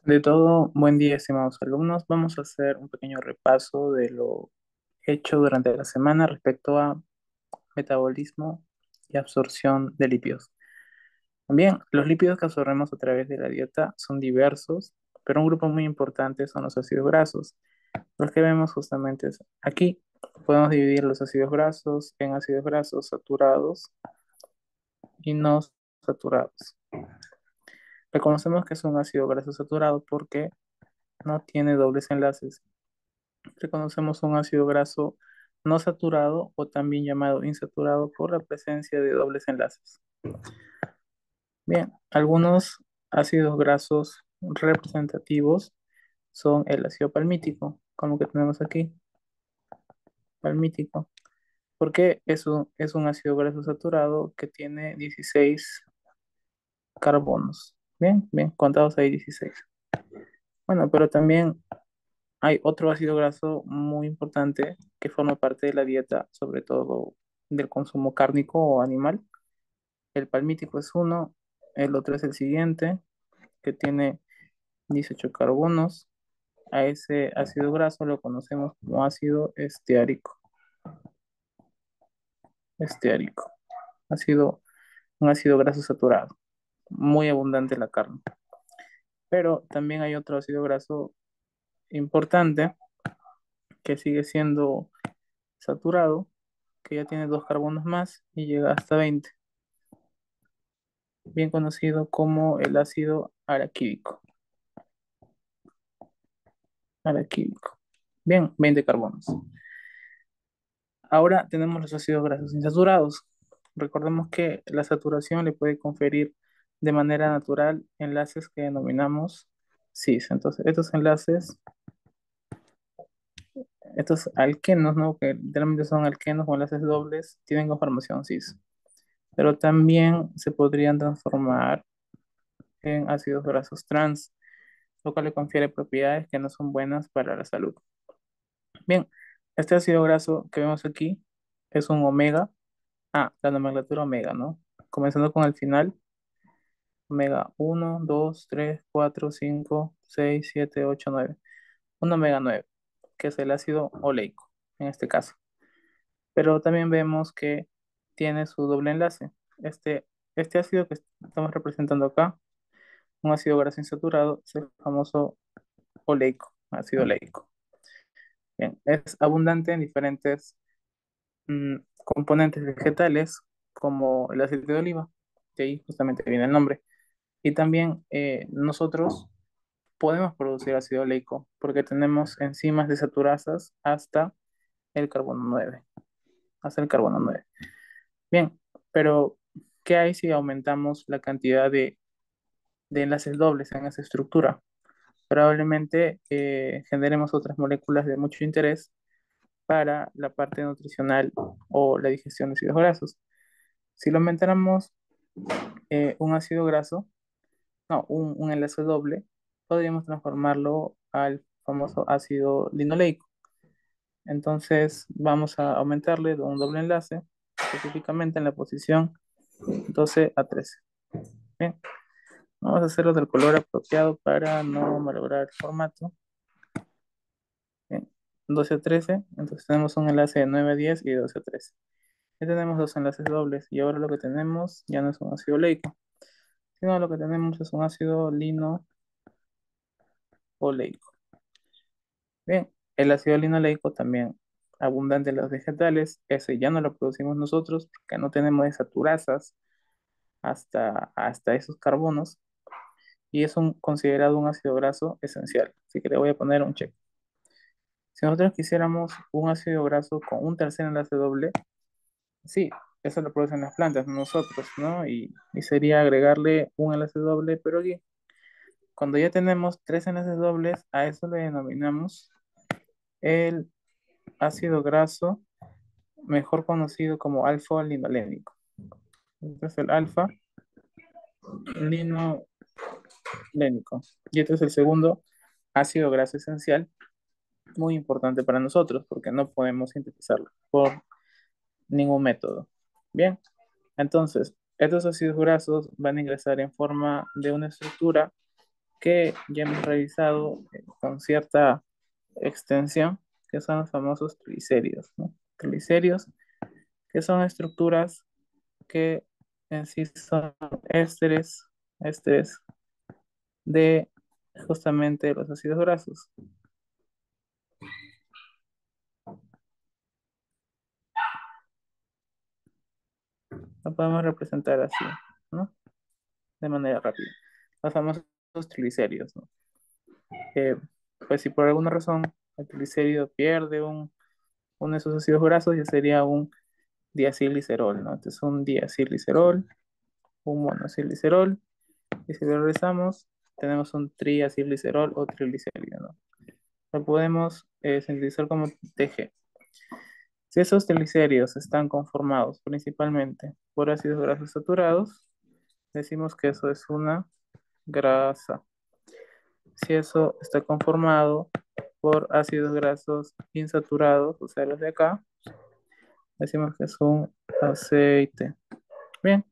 De todo, buen día, estimados alumnos. Vamos a hacer un pequeño repaso de lo hecho durante la semana respecto a metabolismo y absorción de lípidos. También, los lípidos que absorbemos a través de la dieta son diversos, pero un grupo muy importante son los ácidos grasos. Los que vemos justamente es aquí. Podemos dividir los ácidos grasos en ácidos grasos saturados y no saturados. Reconocemos que es un ácido graso saturado porque no tiene dobles enlaces. Reconocemos un ácido graso no saturado o también llamado insaturado por la presencia de dobles enlaces. Bien, algunos ácidos grasos representativos son el ácido palmítico, como que tenemos aquí, palmítico, porque es un ácido graso saturado que tiene 16 carbonos. Bien, bien, contados ahí 16. Bueno, pero también hay otro ácido graso muy importante que forma parte de la dieta, sobre todo del consumo cárnico o animal. El palmítico es uno, el otro es el siguiente, que tiene 18 carbonos. A ese ácido graso lo conocemos como ácido esteárico. Esteárico. Un ácido graso saturado, muy abundante en la carne. Pero también hay otro ácido graso importante que sigue siendo saturado, que ya tiene dos carbonos más y llega hasta 20, bien conocido como el ácido araquídico. Araquídico. Bien, 20 carbonos. Ahora tenemos los ácidos grasos insaturados. Recordemos que la saturación le puede conferir de manera natural enlaces que denominamos cis. Entonces, estos enlaces, estos alquenos, ¿no? Que literalmente son alquenos o enlaces dobles, tienen conformación cis. Pero también se podrían transformar en ácidos grasos trans, lo cual le confiere propiedades que no son buenas para la salud. Bien, este ácido graso que vemos aquí es un omega. La nomenclatura omega, ¿no? Comenzando con el final, omega uno, 2, 3, 4, 5, 6, 7, 8, 9. Un omega 9, que es el ácido oleico, en este caso. Pero también vemos que tiene su doble enlace. Este ácido que estamos representando acá, un ácido graso insaturado, es el famoso oleico, ácido oleico. Bien, es abundante en diferentes componentes vegetales, como el aceite de oliva, de ahí justamente viene el nombre. Y también nosotros podemos producir ácido oleico porque tenemos enzimas desaturasas el carbono 9, hasta el carbono 9. Bien, pero ¿qué hay si aumentamos la cantidad de enlaces dobles en esa estructura? Probablemente generemos otras moléculas de mucho interés para la parte nutricional o la digestión de ácidos grasos. Si lo aumentáramos un ácido graso, no, un enlace doble, podríamos transformarlo al famoso ácido linoleico. Entonces vamos a aumentarle un doble enlace, específicamente en la posición 12 a 13. Bien, vamos a hacerlo del color apropiado para no malograr el formato. Bien, 12 a 13, entonces tenemos un enlace de 9 a 10 y de 12 a 13. Ya tenemos dos enlaces dobles y ahora lo que tenemos ya no es un ácido oleico, sino lo que tenemos es un ácido linoleico. Bien, el ácido linoleico también abundante en los vegetales, ese ya no lo producimos nosotros porque no tenemos desaturasas hasta esos carbonos y es considerado un ácido graso esencial, así que le voy a poner un check. Si nosotros quisiéramos un ácido graso con un tercer enlace doble, sí, eso lo producen las plantas, no nosotros, ¿no? Y sería agregarle un enlace doble, pero aquí, cuando ya tenemos tres enlaces dobles, a eso le denominamos el ácido graso mejor conocido como alfa-linolénico. Este es el alfa-linolénico. Y este es el segundo ácido graso esencial, muy importante para nosotros, porque no podemos sintetizarlo por ningún método. Bien, entonces, estos ácidos grasos van a ingresar en forma de una estructura que ya hemos revisado con cierta extensión, que son los famosos triglicéridos, ¿no? Triglicéridos, que son estructuras que en sí son ésteres de justamente los ácidos grasos. Lo podemos representar así, ¿no? De manera rápida. Los famosos triglicéridos, ¿no? Que, pues si por alguna razón el triglicérido pierde uno de esos ácidos grasos, ya sería un diacilglicerol, ¿no? Entonces un diacilglicerol, un monoacilglicerol, y si lo regresamos, tenemos un triacilglicerol o triglicérido, ¿no? Lo podemos sintetizar como TG. Si esos triglicéridos están conformados principalmente por ácidos grasos saturados, decimos que eso es una grasa. Si eso está conformado por ácidos grasos insaturados, o sea, los de acá, decimos que es un aceite. Bien,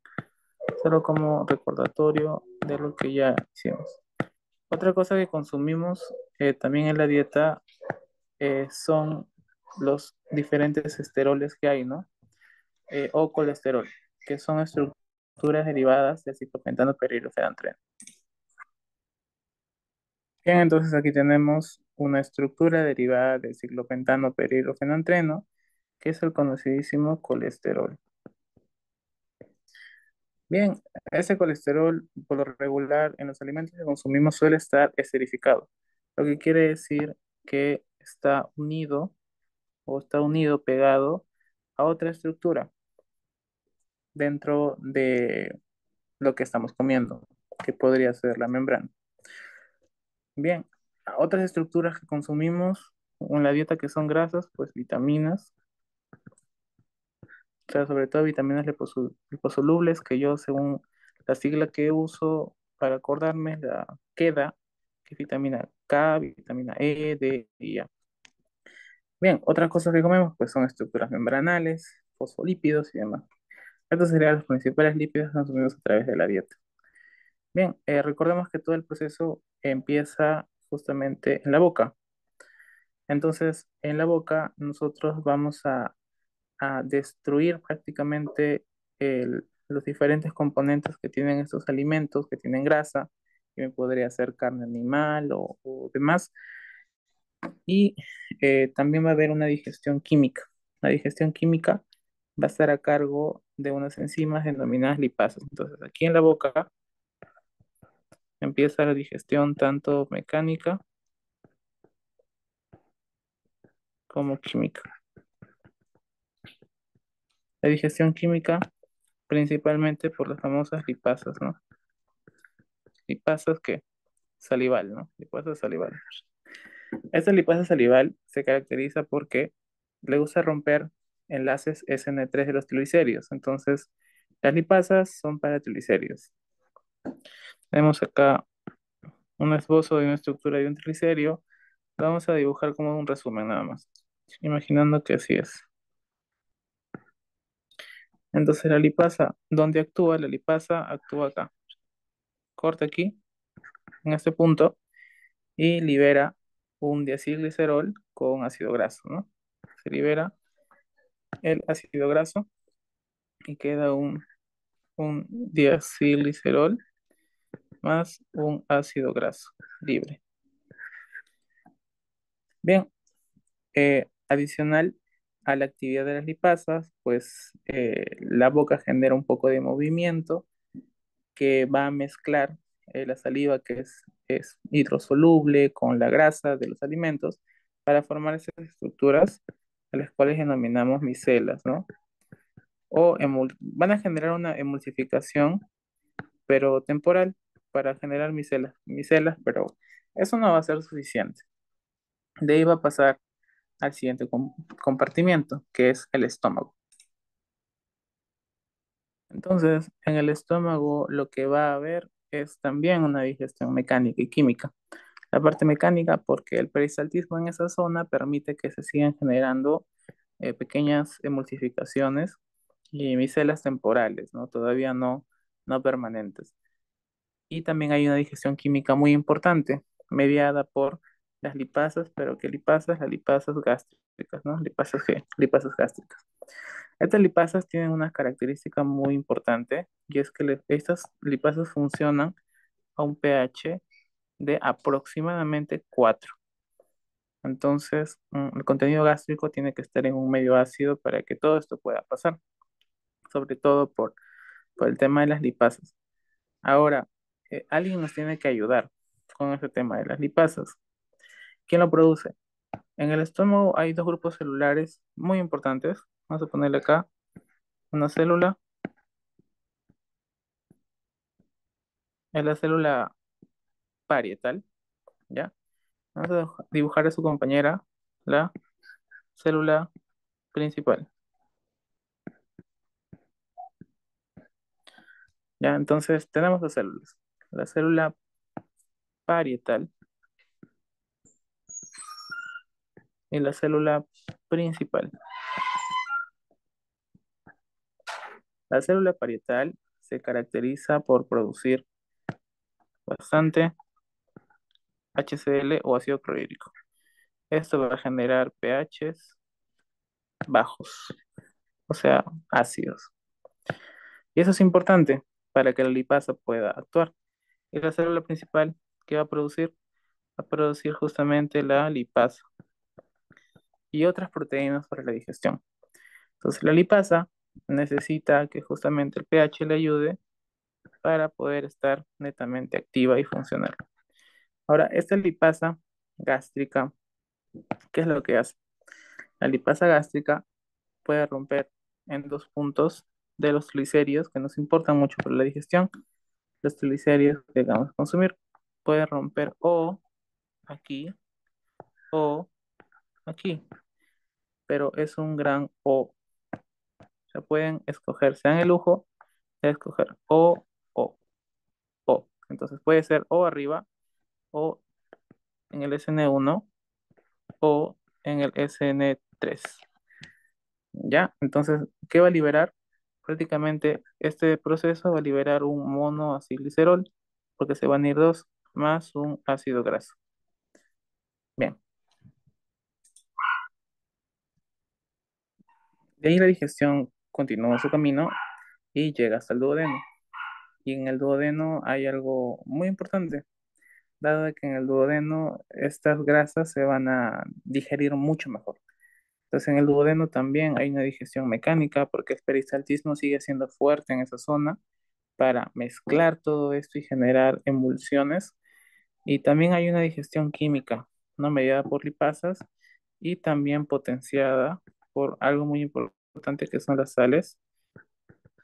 solo como recordatorio de lo que ya hicimos. Otra cosa que consumimos también en la dieta son los diferentes esteroles que hay, ¿no? O colesterol, que son estructuras derivadas del ciclopentano perirofenatreno. Bien, entonces aquí tenemos una estructura derivada del ciclopentano perirofenatreno, que es el conocidísimo colesterol. Bien, ese colesterol, por lo regular, en los alimentos que consumimos suele estar esterificado, lo que quiere decir que está unido o está unido, pegado a otra estructura dentro de lo que estamos comiendo, que podría ser la membrana. Bien, otras estructuras que consumimos en la dieta que son grasas, pues vitaminas, o sea, sobre todo vitaminas liposolubles, que yo según la sigla que uso para acordarme, la queda, que es vitamina K, vitamina E, D y A. Bien, otras cosas que comemos pues son estructuras membranales, fosfolípidos y demás. Estos serían los principales lípidos que consumimos a través de la dieta. Bien, recordemos que todo el proceso empieza justamente en la boca. Entonces, en la boca nosotros vamos a destruir prácticamente los diferentes componentes que tienen estos alimentos, que tienen grasa, que podría ser carne animal o demás. Y también va a haber una digestión química. La digestión química va a estar a cargo de unas enzimas denominadas lipasas. Entonces, aquí en la boca empieza la digestión tanto mecánica como química. La digestión química principalmente por las famosas lipasas, ¿no? Lipasas que salival, ¿no? Lipasa salival. Esta lipasa salival se caracteriza porque le gusta romper enlaces SN3 de los triglicéridos. Entonces, las lipasas son para triglicéridos. Tenemos acá un esbozo de una estructura de un triglicérido. Lo vamos a dibujar como un resumen nada más, imaginando que así es. Entonces, la lipasa, ¿dónde actúa? La lipasa actúa acá. Corta aquí, en este punto, y libera un diacilglicerol con ácido graso, ¿no? Se libera el ácido graso y queda un diacilglicerol más un ácido graso libre. Bien, adicional a la actividad de las lipasas, pues la boca genera un poco de movimiento que va a mezclar la saliva que es hidrosoluble con la grasa de los alimentos para formar esas estructuras a las cuales denominamos micelas, ¿no? Van a generar una emulsificación, pero temporal, para generar micelas, pero eso no va a ser suficiente. De ahí va a pasar al siguiente compartimiento, que es el estómago. Entonces, en el estómago lo que va a haber es también una digestión mecánica y química. La parte mecánica, porque el peristaltismo en esa zona permite que se sigan generando pequeñas emulsificaciones y micelas temporales, ¿no? Todavía no permanentes. Y también hay una digestión química muy importante, mediada por las lipasas, pero ¿qué lipasas? Las lipasas gástricas, ¿no? Lipasas G, lipasas gástricas. Estas lipasas tienen una característica muy importante y es que estas lipasas funcionan a un pH de aproximadamente 4. Entonces, el contenido gástrico tiene que estar en un medio ácido para que todo esto pueda pasar, sobre todo por el tema de las lipasas. Ahora, alguien nos tiene que ayudar con este tema de las lipasas. ¿Quién lo produce? En el estómago hay dos grupos celulares muy importantes. Vamos a ponerle acá una célula, es la célula parietal, ¿ya? Vamos a dibujar a su compañera, la célula principal, ¿ya? Entonces tenemos dos células, la célula parietal y la célula principal. La célula parietal se caracteriza por producir bastante HCl o ácido clorhídrico. Esto va a generar pHs bajos, o sea, ácidos. Y eso es importante para que la lipasa pueda actuar. Y la célula principal que va a producir, justamente la lipasa y otras proteínas para la digestión. Entonces, la lipasa necesita que justamente el pH le ayude para poder estar netamente activa y funcionar. Ahora, esta lipasa gástrica, ¿qué es lo que hace? La lipasa gástrica puede romper en dos puntos de los triglicéridos que nos importan mucho para la digestión. Los triglicéridos que vamos a consumir puede romper o aquí o aquí, pero es un gran O. O sea, pueden escoger, se dan el lujo de escoger o, o. Entonces puede ser o arriba o en el SN1 o en el SN3. ¿Ya? Entonces, ¿qué va a liberar? Prácticamente este proceso va a liberar un monoacilglicerol porque se van a ir dos más un ácido graso. Bien, de ahí la digestión continúa su camino y llega hasta el duodeno. Y en el duodeno hay algo muy importante, dado de que en el duodeno estas grasas se van a digerir mucho mejor. Entonces en el duodeno también hay una digestión mecánica porque el peristaltismo sigue siendo fuerte en esa zona para mezclar todo esto y generar emulsiones. Y también hay una digestión química, ¿no? Mediada por lipasas y también potenciada por algo muy importante que son las sales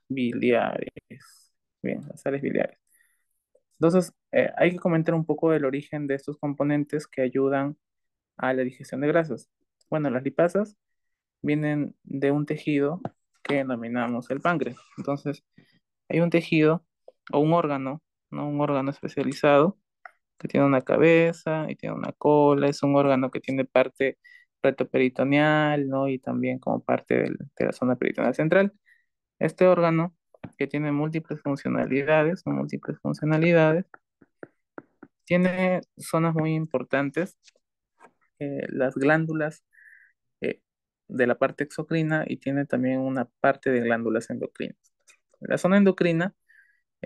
biliares. Bien, las sales biliares. Entonces, hay que comentar un poco del origen de estos componentes que ayudan a la digestión de grasas. Bueno, las lipasas vienen de un tejido que denominamos el páncreas. Entonces, hay un tejido o un órgano, ¿no? Un órgano especializado que tiene una cabeza y tiene una cola. Es un órgano que tiene parte retroperitoneal, ¿no? Y también como parte de la zona peritoneal central. Este órgano, que tiene múltiples funcionalidades, ¿no? Múltiples funcionalidades, tiene zonas muy importantes, las glándulas eh, de la parte exocrina y tiene también una parte de glándulas endocrinas. La zona endocrina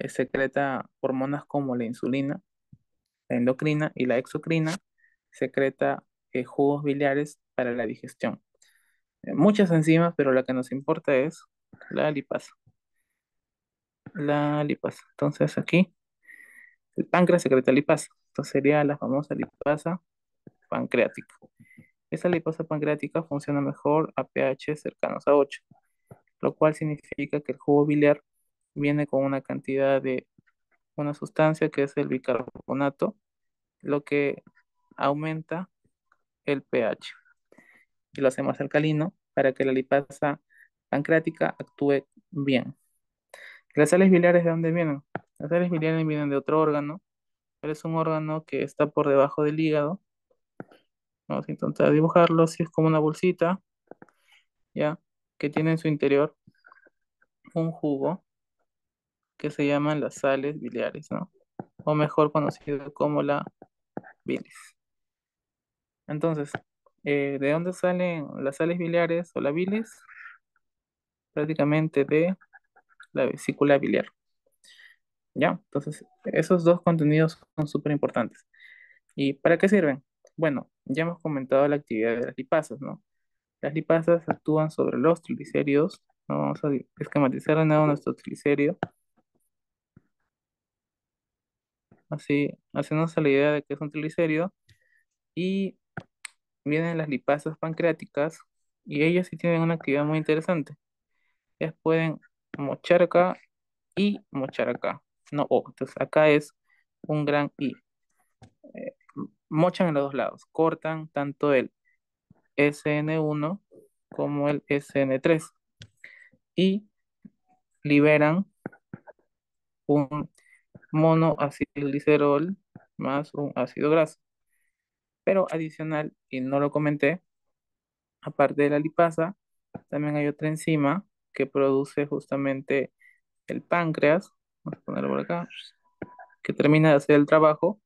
secreta hormonas como la insulina, la endocrina y la exocrina, secreta jugos biliares para la digestión. Muchas enzimas, pero la que nos importa es la lipasa. La lipasa. Entonces aquí el páncreas secreta lipasa. Entonces sería la famosa lipasa pancreática. Esa lipasa pancreática funciona mejor a pH cercanos a 8, lo cual significa que el jugo biliar viene con una cantidad de una sustancia que es el bicarbonato, lo que aumenta el pH y lo hace más alcalino para que la lipasa pancreática actúe bien. ¿Las sales biliares de dónde vienen? Las sales biliares vienen de otro órgano, pero es un órgano que está por debajo del hígado. Vamos a intentar dibujarlo, si es como una bolsita, ¿ya? Que tiene en su interior un jugo que se llaman las sales biliares, ¿no? o mejor conocido como la bilis. Entonces, ¿de dónde salen las sales biliares o la bilis? Prácticamente de la vesícula biliar. ¿Ya? Entonces, esos dos contenidos son súper importantes. ¿Y para qué sirven? Bueno, ya hemos comentado la actividad de las lipasas, ¿no? Las lipasas actúan sobre los triglicéridos, ¿no? Vamos a esquematizar de nuevo nuestro triglicérido, así haciéndonos a la idea de que es un triglicérido, y vienen las lipasas pancreáticas, y ellas sí tienen una actividad muy interesante. Ellas pueden mochar acá y mochar acá, no O. Entonces acá es un gran I. Eh, Mochan en los dos lados, cortan tanto el SN1 como el SN3 y liberan un monoacilglicerol más un ácido graso. Pero adicional, y no lo comenté, aparte de la lipasa, también hay otra enzima que produce justamente el páncreas, vamos a ponerlo por acá, que termina de hacer el trabajo,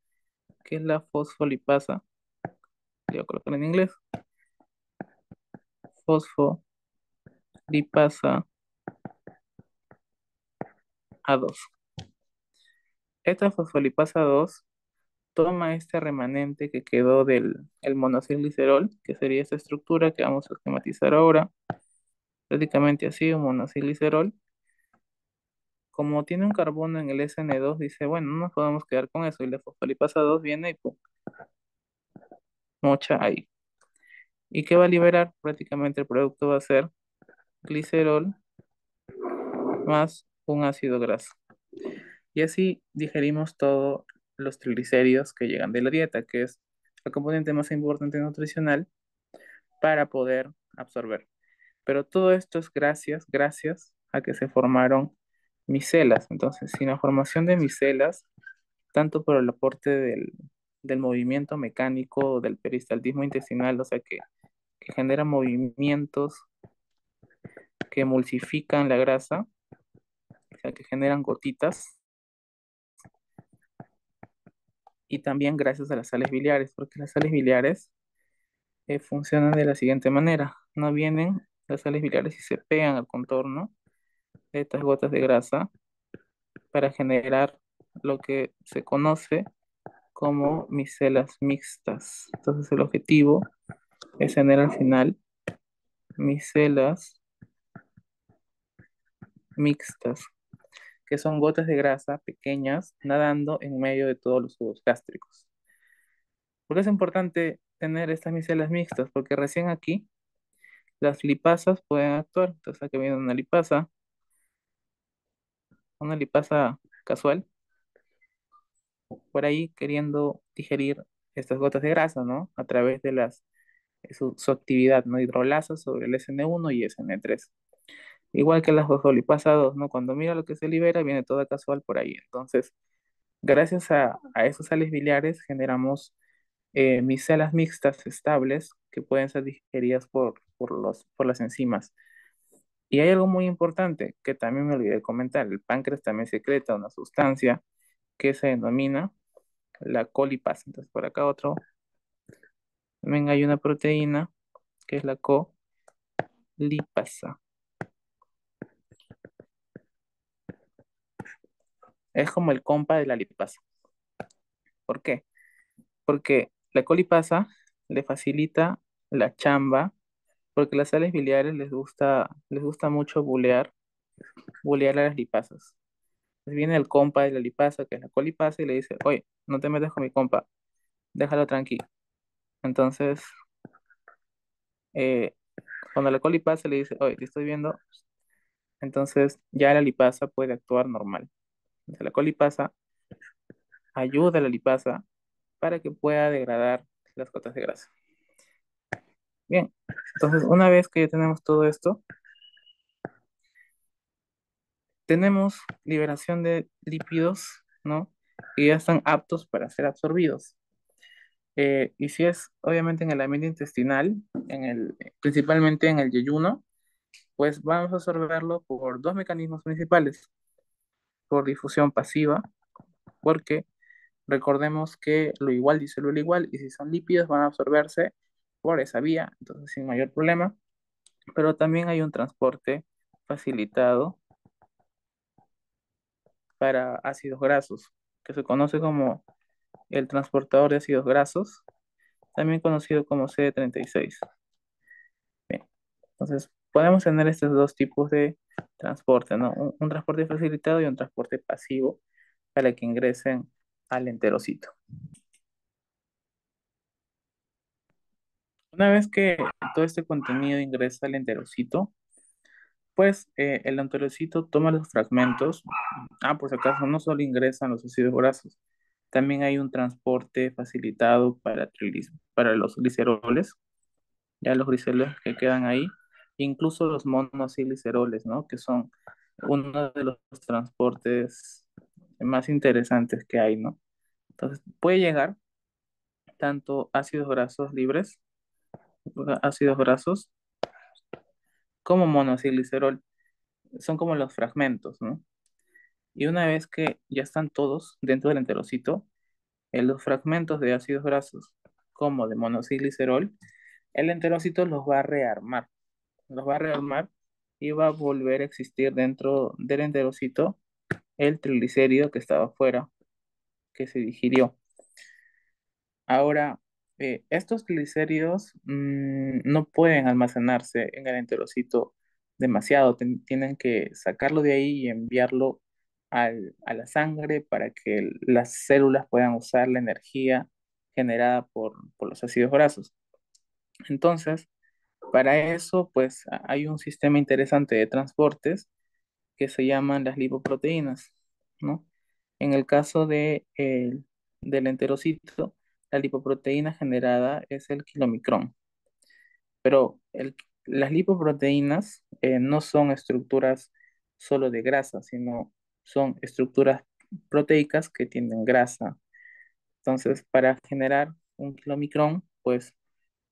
que es la fosfolipasa, yo creo que en inglés, fosfolipasa A2. Esta fosfolipasa 2 toma este remanente que quedó del el monacilglicerol, que sería esta estructura que vamos a esquematizar ahora, prácticamente así, un monacilglicerol. Como tiene un carbono en el SN2, dice, bueno, no nos podemos quedar con eso, y la fosfolipasa 2 viene y pum, mocha ahí. ¿Y qué va a liberar? Prácticamente el producto va a ser glicerol más un ácido graso. Y así digerimos todos los triglicéridos que llegan de la dieta, que es el componente más importante nutricional para poder absorber. Pero todo esto es gracias a que se formaron micelas. Entonces, sin la formación de micelas, tanto por el aporte del movimiento mecánico del peristaltismo intestinal, o sea, que genera movimientos que emulsifican la grasa, o sea, que generan gotitas, y también gracias a las sales biliares, porque las sales biliares funcionan de la siguiente manera. No vienen las sales biliares y se pegan al contorno de estas gotas de grasa para generar lo que se conoce como micelas mixtas. Entonces el objetivo es tener al final micelas mixtas, que son gotas de grasa pequeñas nadando en medio de todos los jugos gástricos. ¿Por qué es importante tener estas micelas mixtas? Porque recién aquí las lipasas pueden actuar. Entonces aquí viene una lipasa casual, por ahí queriendo digerir estas gotas de grasa, ¿no? A través de su actividad, ¿no? Hidrolasa sobre el SN1 y SN3. Igual que las fosfolipasados, ¿no? Cuando mira lo que se libera, viene toda casual por ahí. Entonces, gracias a esos sales biliares, generamos micelas mixtas estables que pueden ser digeridas por las enzimas. Y hay algo muy importante que también me olvidé comentar. El páncreas también secreta una sustancia que se denomina la colipasa. Entonces, por acá otro, también hay una proteína que es la colipasa. Es como el compa de la lipasa. ¿Por qué? Porque la colipasa le facilita la chamba, porque las sales biliares les gusta mucho bulear a las lipasas. Entonces viene el compa de la lipasa, que es la colipasa, y le dice, oye, no te metas con mi compa, déjalo tranquilo. Entonces, eh, cuando la colipasa le dice, oye, te estoy viendo, entonces ya la lipasa puede actuar normal. Entonces, la colipasa ayuda a la lipasa para que pueda degradar las gotas de grasa. Bien, entonces una vez que ya tenemos todo esto, tenemos liberación de lípidos, ¿no? Que ya están aptos para ser absorbidos. Y si es obviamente en el ambiente intestinal, principalmente en el yeyuno, pues vamos a absorberlo por dos mecanismos principales, por difusión pasiva, porque Recordemos que lo igual disuelve lo igual y si son lípidos van a absorberse por esa vía, entonces sin mayor problema. Pero también hay un transporte facilitado para ácidos grasos, que se conoce como el transportador de ácidos grasos, también conocido como CD36. Bien, entonces podemos tener estos dos tipos de transporte, ¿no? Un transporte facilitado y un transporte pasivo para que ingresen al enterocito. Una vez que todo este contenido ingresa al enterocito, pues el enterocito toma los fragmentos. Por si acaso, no solo ingresan los ácidos grasos, también hay un transporte facilitado para los gliceroles, ya los gliceroles que quedan ahí, incluso los monoacilgliceroles, ¿no? Que son uno de los transportes más interesantes que hay, ¿no? Entonces, puede llegar tanto ácidos grasos libres, ácidos grasos, como monoacilglicerol. Son como los fragmentos, ¿no? Y una vez que ya están todos dentro del enterocito, en los fragmentos de ácidos grasos como de monoacilglicerol, el enterocito los va a rearmar y va a volver a existir dentro del enterocito el triglicérido que estaba afuera, que se digirió. Ahora, estos glicéridos no pueden almacenarse en el enterocito demasiado, tienen que sacarlo de ahí y enviarlo a la sangre para que las células puedan usar la energía generada por los ácidos grasos. Entonces, para eso, pues hay un sistema interesante de transportes que se llaman las lipoproteínas, ¿no? En el caso del enterocito, la lipoproteína generada es el kilomicrón, pero las lipoproteínas no son estructuras solo de grasa, sino son estructuras proteicas que tienen grasa. Entonces, para generar un kilomicrón, pues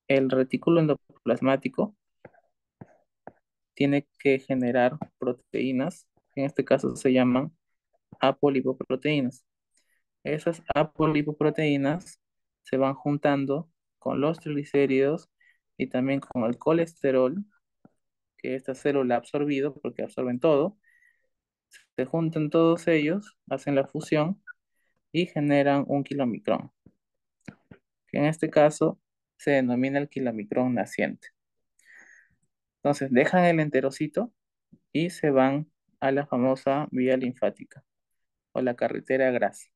el retículo endoplasmático tiene que generar proteínas, en este caso se llaman apolipoproteínas. Esas apolipoproteínas se van juntando con los triglicéridos y también con el colesterol que esta célula ha absorbido, porque absorben todo. Se juntan todos ellos, hacen la fusión y generan un kilomicrón, que en este caso se denomina el kilomicrón naciente. Entonces dejan el enterocito y se van a la famosa vía linfática o la carretera grasa.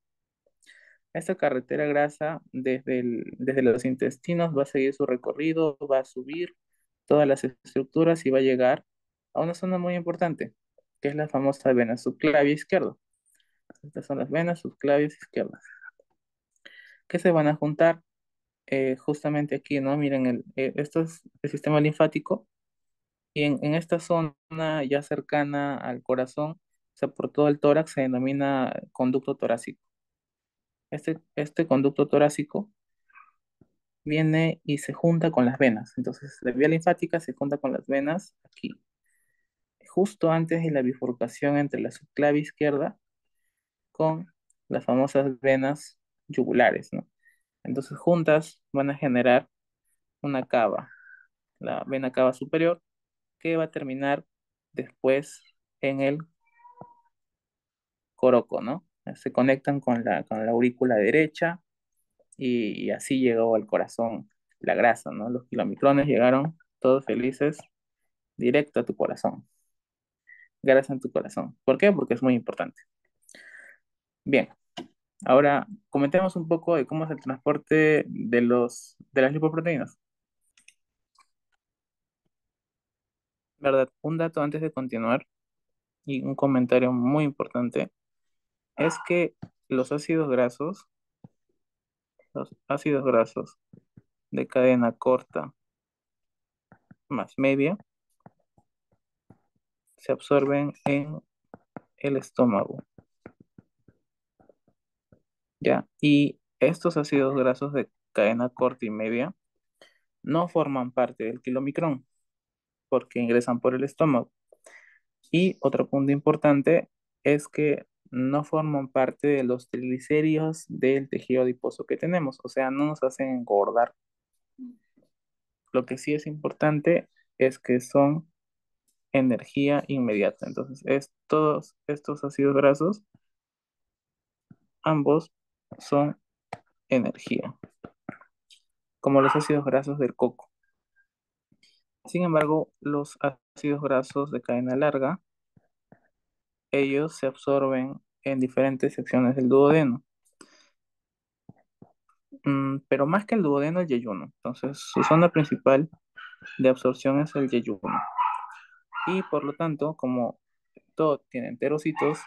Esta carretera grasa desde los intestinos va a seguir su recorrido, va a subir todas las estructuras y va a llegar a una zona muy importante, que es la famosa vena subclavia izquierda. Estas son las venas subclavias izquierdas, que se van a juntar justamente aquí, ¿no? Miren, esto es el sistema linfático y en esta zona ya cercana al corazón, o sea, por todo el tórax, se denomina conducto torácico. Este conducto torácico viene y se junta con las venas. Entonces, la vía linfática se junta con las venas aquí, justo antes de la bifurcación entre la subclavia izquierda con las famosas venas yugulares, ¿no? Entonces, juntas van a generar una cava, la vena cava superior, que va a terminar después en el coroco, ¿no? Se conectan con la aurícula derecha y así llegó al corazón la grasa, ¿no? Los kilomicrones llegaron todos felices directo a tu corazón, grasa en tu corazón. ¿Por qué? Porque es muy importante. Bien, ahora comentemos un poco de cómo es el transporte de las lipoproteínas. ¿Verdad? Un dato antes de continuar y un comentario muy importante es que los ácidos grasos, los ácidos grasos de cadena corta más media, se absorben en el estómago, ¿ya? Y estos ácidos grasos de cadena corta y media no forman parte del kilomicrón porque ingresan por el estómago. Y otro punto importante es que no forman parte de los triglicéridos del tejido adiposo que tenemos, o sea, no nos hacen engordar. Lo que sí es importante es que son energía inmediata. Entonces, todos estos ácidos grasos, ambos son energía, como los ácidos grasos del coco. Sin embargo, los ácidos grasos de cadena larga, ellos se absorben en diferentes secciones del duodeno. Pero más que el duodeno, el yeyuno. Entonces, su zona principal de absorción es el yeyuno. Y por lo tanto, como todo tiene enterocitos,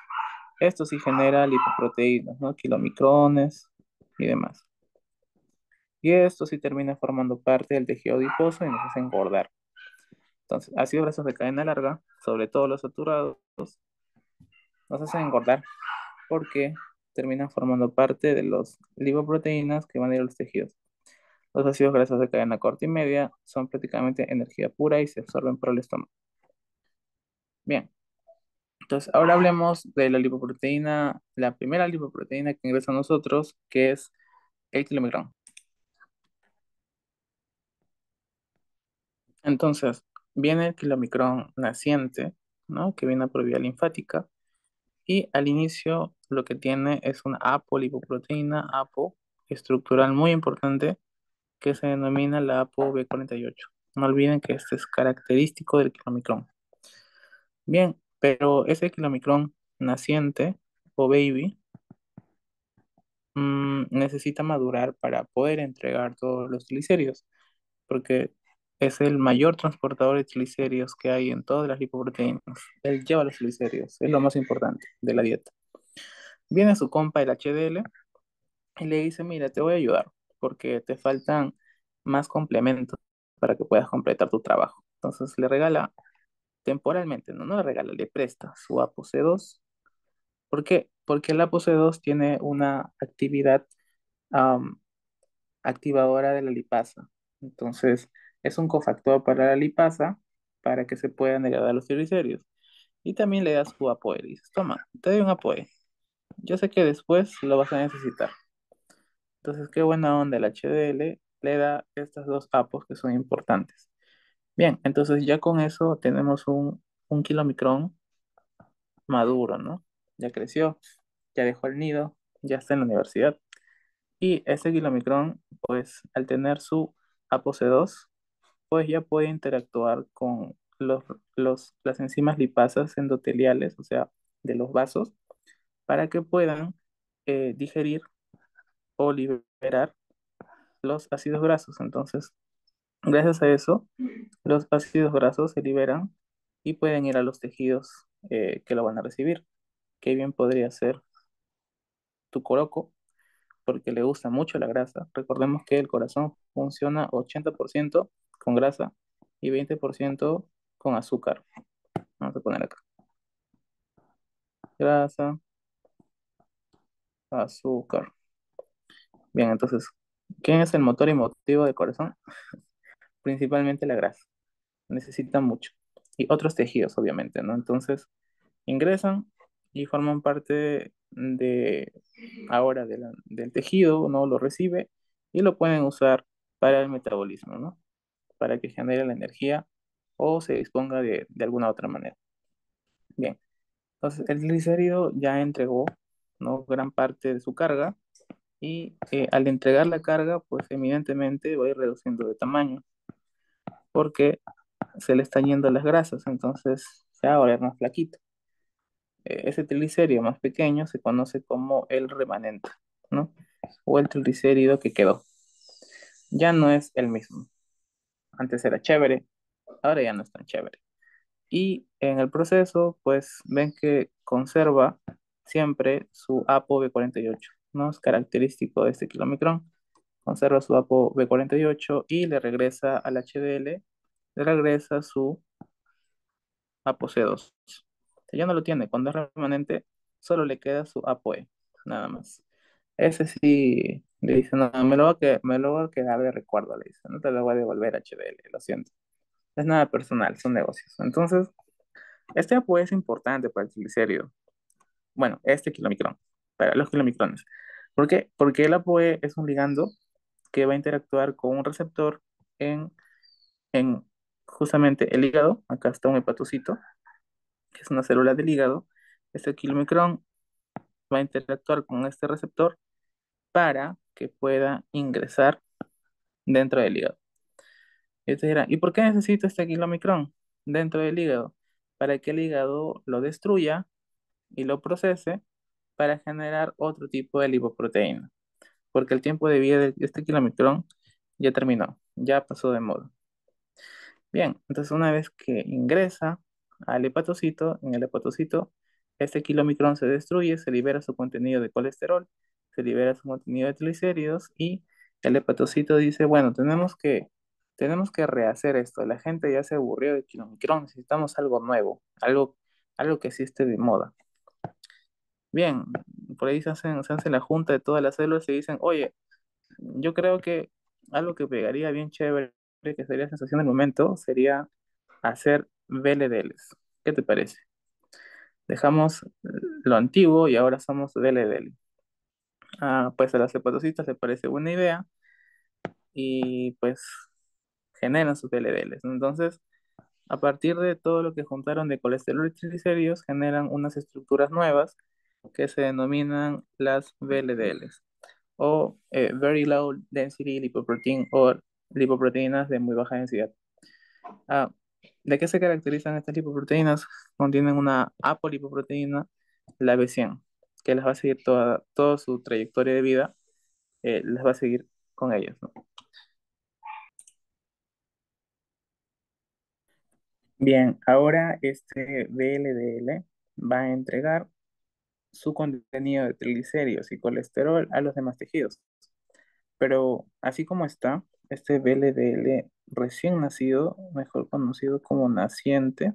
esto sí genera lipoproteínas, ¿no? Kilomicrones y demás. Y esto sí termina formando parte del tejido adiposo y nos hace engordar. Entonces, ácidos grasos de cadena larga, sobre todo los saturados, nos hacen engordar porque terminan formando parte de los lipoproteínas que van a ir a los tejidos. Los ácidos grasos de cadena corta y media son prácticamente energía pura y se absorben por el estómago. Bien, entonces ahora hablemos de la lipoproteína, la primera lipoproteína que ingresa a nosotros, que es el kilomicrón. Entonces, viene el kilomicrón naciente, ¿no? Que viene por vía linfática. Y al inicio lo que tiene es una apolipoproteína, APO, estructural muy importante, que se denomina la ApoB48. No olviden que este es característico del kilomicrón. Bien, pero ese kilomicrón naciente o baby necesita madurar para poder entregar todos los triglicéridos, porque es el mayor transportador de triglicéridos que hay en todas las lipoproteínas. Él lleva los triglicéridos, es lo más importante de la dieta. Viene su compa el HDL y le dice, mira, te voy a ayudar porque te faltan más complementos para que puedas completar tu trabajo. Entonces le regala temporalmente, no le regala, le presta su ApoC2. ¿Por qué? Porque el ApoC2 tiene una actividad am, activadora de la lipasa. Entonces, es un cofactor para la lipasa para que se puedan degradar los triglicéridos. Y también le das su ApoE. Dices, toma, te doy un ApoE. Yo sé que después lo vas a necesitar. Entonces, qué buena onda el HDL le da estas dos apos que son importantes. Bien, entonces ya con eso tenemos un kilomicrón maduro, ¿no? Ya creció, ya dejó el nido, ya está en la universidad. Y ese kilomicrón, pues al tener su ApoC2, pues ya puede interactuar con las enzimas lipasas endoteliales, o sea, de los vasos, para que puedan digerir o liberar los ácidos grasos. Entonces, gracias a eso, los ácidos grasos se liberan y pueden ir a los tejidos que lo van a recibir. Que bien podría ser tu coroco, porque le gusta mucho la grasa. Recordemos que el corazón funciona 80% con grasa y 20% con azúcar. Vamos a poner acá. Grasa, azúcar. Bien, entonces, ¿quién es el motor y motivo del corazón? Principalmente la grasa. Necesita mucho. Y otros tejidos, obviamente, ¿no? Entonces, ingresan y forman parte de ahora del tejido, ¿no? Lo recibe y lo pueden usar para el metabolismo, ¿no? Para que genere la energía o se disponga de alguna otra manera. Bien, entonces el glicérido ya entregó, ¿no? Gran parte de su carga y al entregar la carga, pues evidentemente va a ir reduciendo de tamaño porque se le están yendo las grasas, entonces se va a volver más flaquito. Ese triglicérido más pequeño se conoce como el remanente, ¿no? O el triglicérido que quedó. Ya no es el mismo. Antes era chévere, ahora ya no es tan chévere. Y en el proceso, pues ven que conserva siempre su ApoB48, ¿no? Es característico de este kilomicrón. Conserva su ApoB48 y le regresa al HDL, le regresa su ApoC2. Ya no lo tiene, cuando es remanente, solo le queda su ApoE, nada más. Ese sí le dice, no, me lo voy a quedar de recuerdo, le dice, no te lo voy a devolver HDL, lo siento. Es nada personal, son negocios. Entonces, este ApoE es importante para el triglicérido. bueno, este kilomicrón, para los kilomicrones. ¿Por qué? Porque el ApoE es un ligando que va a interactuar con un receptor en, en justamente el hígado. Acá está un hepatocito, que es una célula del hígado. Este kilomicrón va a interactuar con este receptor para que pueda ingresar dentro del hígado. Y ustedes dirán, ¿y por qué necesito este kilomicrón dentro del hígado? Para que el hígado lo destruya y lo procese para generar otro tipo de lipoproteína, porque el tiempo de vida de este kilomicrón ya terminó, ya pasó de moda. Bien, entonces una vez que ingresa al hepatocito, en el hepatocito, este kilomicrón se destruye, se libera su contenido de colesterol, se libera su contenido de triglicéridos y el hepatocito dice, bueno, tenemos que rehacer esto. La gente ya se aburrió de kilomicrón, necesitamos algo nuevo, algo que sí esté de moda. Bien, por ahí se hace la junta de todas las células y dicen, oye, yo creo que algo que pegaría bien chévere, que sería sensación del momento, sería hacer VLDLs. ¿Qué te parece? Dejamos lo antiguo y ahora somos VLDL. Pues a las hepatocitas les parece buena idea y pues generan sus VLDLs. Entonces, a partir de todo lo que juntaron de colesterol y triglicéridos, generan unas estructuras nuevas que se denominan las VLDLs o Very Low Density Lipoprotein o lipoproteínas de muy baja densidad. Ah, ¿De qué se caracterizan estas lipoproteínas? Contienen una apolipoproteína, la B100, que las va a seguir toda su trayectoria de vida, las va a seguir con ellas, ¿no? Bien, ahora este VLDL va a entregar su contenido de triglicéridos y colesterol a los demás tejidos. Pero así como está, este VLDL recién nacido, mejor conocido como naciente,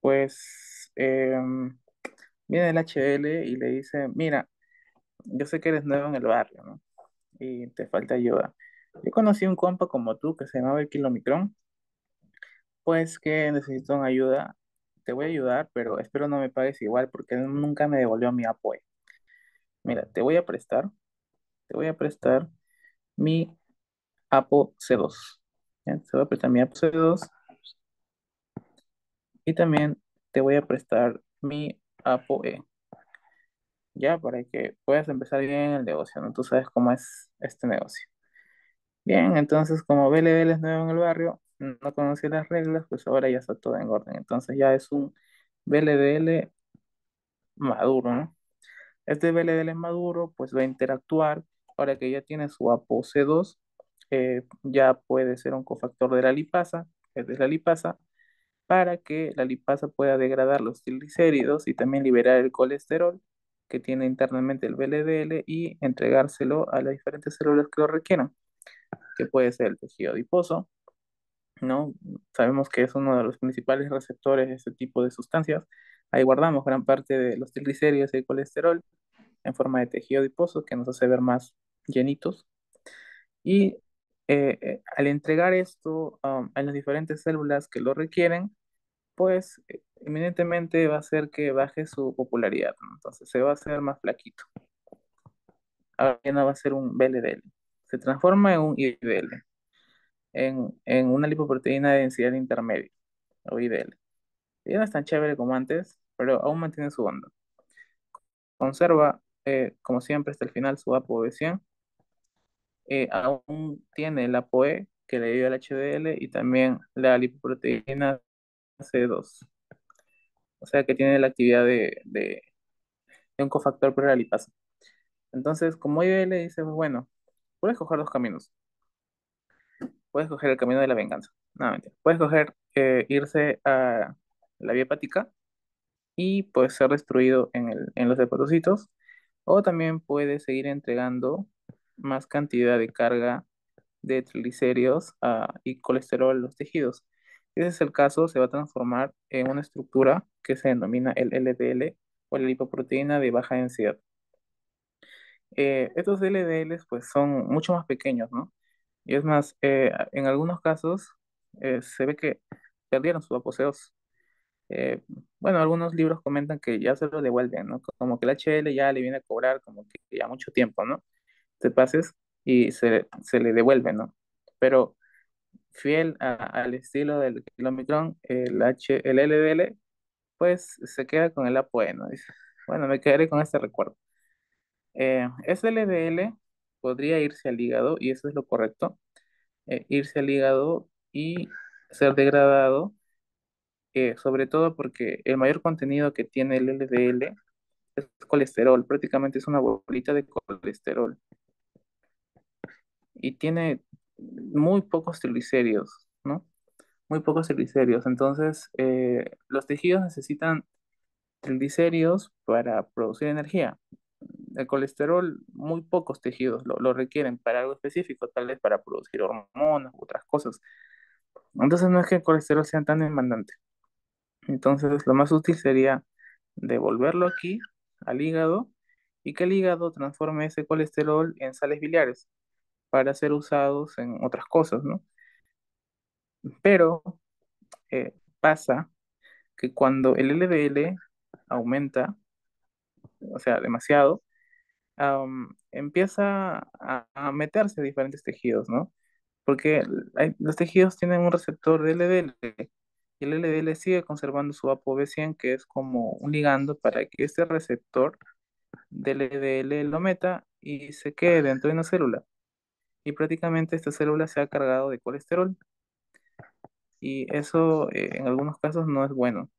pues viene el HL y le dice, mira, yo sé que eres nuevo en el barrio, ¿no? Y te falta ayuda. Yo conocí un compa como tú que se llamaba el Kilomicrón, pues que necesito una ayuda. Te voy a ayudar, pero espero no me pagues igual porque él nunca me devolvió mi apoyo. Mira, te voy a prestar mi Apo C2. ¿Ya? Te voy a prestar mi Apo C2 y también te voy a prestar mi Apo E, ya, para que puedas empezar bien el negocio, ¿no? Tú sabes cómo es este negocio. Bien, entonces como BLBL es nuevo en el barrio, no conocía las reglas, pues ahora ya está todo en orden. Entonces ya es un BLDL maduro, ¿no? Este BLDL maduro pues va a interactuar, ahora que ya tiene su ApoC2, ya puede ser un cofactor de la lipasa, es de la lipasa, para que la lipasa pueda degradar los triglicéridos y también liberar el colesterol que tiene internamente el VLDL y entregárselo a las diferentes células que lo requieran, que puede ser el tejido adiposo, ¿no? Sabemos que es uno de los principales receptores de este tipo de sustancias. Ahí guardamos gran parte de los triglicéridos y el colesterol en forma de tejido adiposo que nos hace ver más llenitos. Y al entregar esto a las diferentes células que lo requieren, pues eminentemente va a hacer que baje su popularidad, ¿no? Entonces se va a hacer más flaquito. Ahora ya no va a ser un VLDL. Se transforma en un IDL, en una lipoproteína de densidad intermedia, o IDL. Ya no es tan chévere como antes, pero aún mantiene su onda. Conserva, como siempre, hasta el final su ApoB100. Aún tiene el ApoE que le dio el HDL y también la lipoproteína C2. O sea que tiene la actividad de un cofactor para la lipasa. Entonces, como IDL dice, bueno, puedes coger dos caminos. Puedes coger el camino de la venganza. No, mentira. Puedes coger irse a la vía hepática y pues ser destruido en los hepatocitos. O también puede seguir entregando más cantidad de carga de triglicéridos y colesterol a los tejidos. Si ese es el caso, se va a transformar en una estructura que se denomina el LDL o la lipoproteína de baja densidad. Estos LDLs pues son mucho más pequeños, ¿no? Y es más, en algunos casos se ve que perdieron su aposeos. eh, bueno, algunos libros comentan que ya se lo devuelven, ¿no? Como que el HL ya le viene a cobrar como que ya mucho tiempo, ¿no? Te pases y se le devuelve, ¿no? Pero fiel al estilo del Omicron, el LDL, pues se queda con el ApoE, ¿no? Dice, bueno, me quedaré con este recuerdo. Ese LDL podría irse al hígado, y eso es lo correcto, irse al hígado y ser degradado, sobre todo porque el mayor contenido que tiene el LDL es colesterol, prácticamente es una bolita de colesterol y tiene muy pocos triglicéridos, ¿no? Muy pocos triglicéridos. Entonces, los tejidos necesitan triglicéridos para producir energía. El colesterol, muy pocos tejidos lo requieren para algo específico, tal vez para producir hormonas u otras cosas. Entonces, no es que el colesterol sea tan demandante. Entonces, lo más útil sería devolverlo aquí al hígado y que el hígado transforme ese colesterol en sales biliares para ser usados en otras cosas, ¿no? Pero pasa que cuando el LDL aumenta, o sea, demasiado, empieza a meterse a diferentes tejidos, ¿no? Porque los tejidos tienen un receptor de LDL y el LDL sigue conservando su ApoB100, que es como un ligando para que este receptor del LDL lo meta y se quede dentro de una célula. Y prácticamente esta célula se ha cargado de colesterol y eso en algunos casos no es bueno.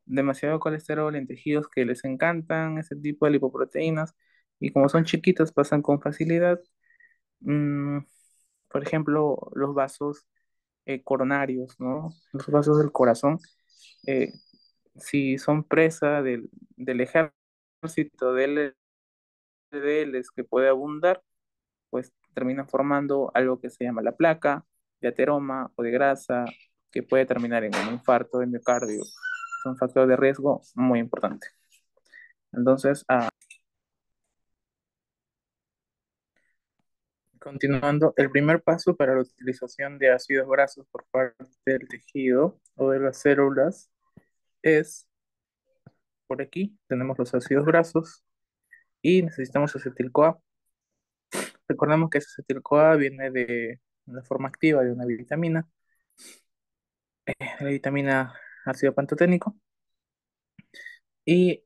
Demasiado colesterol en tejidos que les encantan ese tipo de lipoproteínas y como son chiquitas pasan con facilidad. Mm, por ejemplo, los vasos coronarios, ¿no? Los vasos del corazón, eh, si son presa del ejército de LDLs que puede abundar, pues terminan formando algo que se llama la placa de ateroma o de grasa, que puede terminar en un infarto de miocardio. Es un factor de riesgo muy importante. Entonces, continuando, el primer paso para la utilización de ácidos grasos por parte del tejido o de las células es, por aquí, tenemos los ácidos grasos y necesitamos acetil-CoA. Recordemos que ese acetil-CoA viene de la forma activa de una vitamina, la vitamina ácido pantoténico, y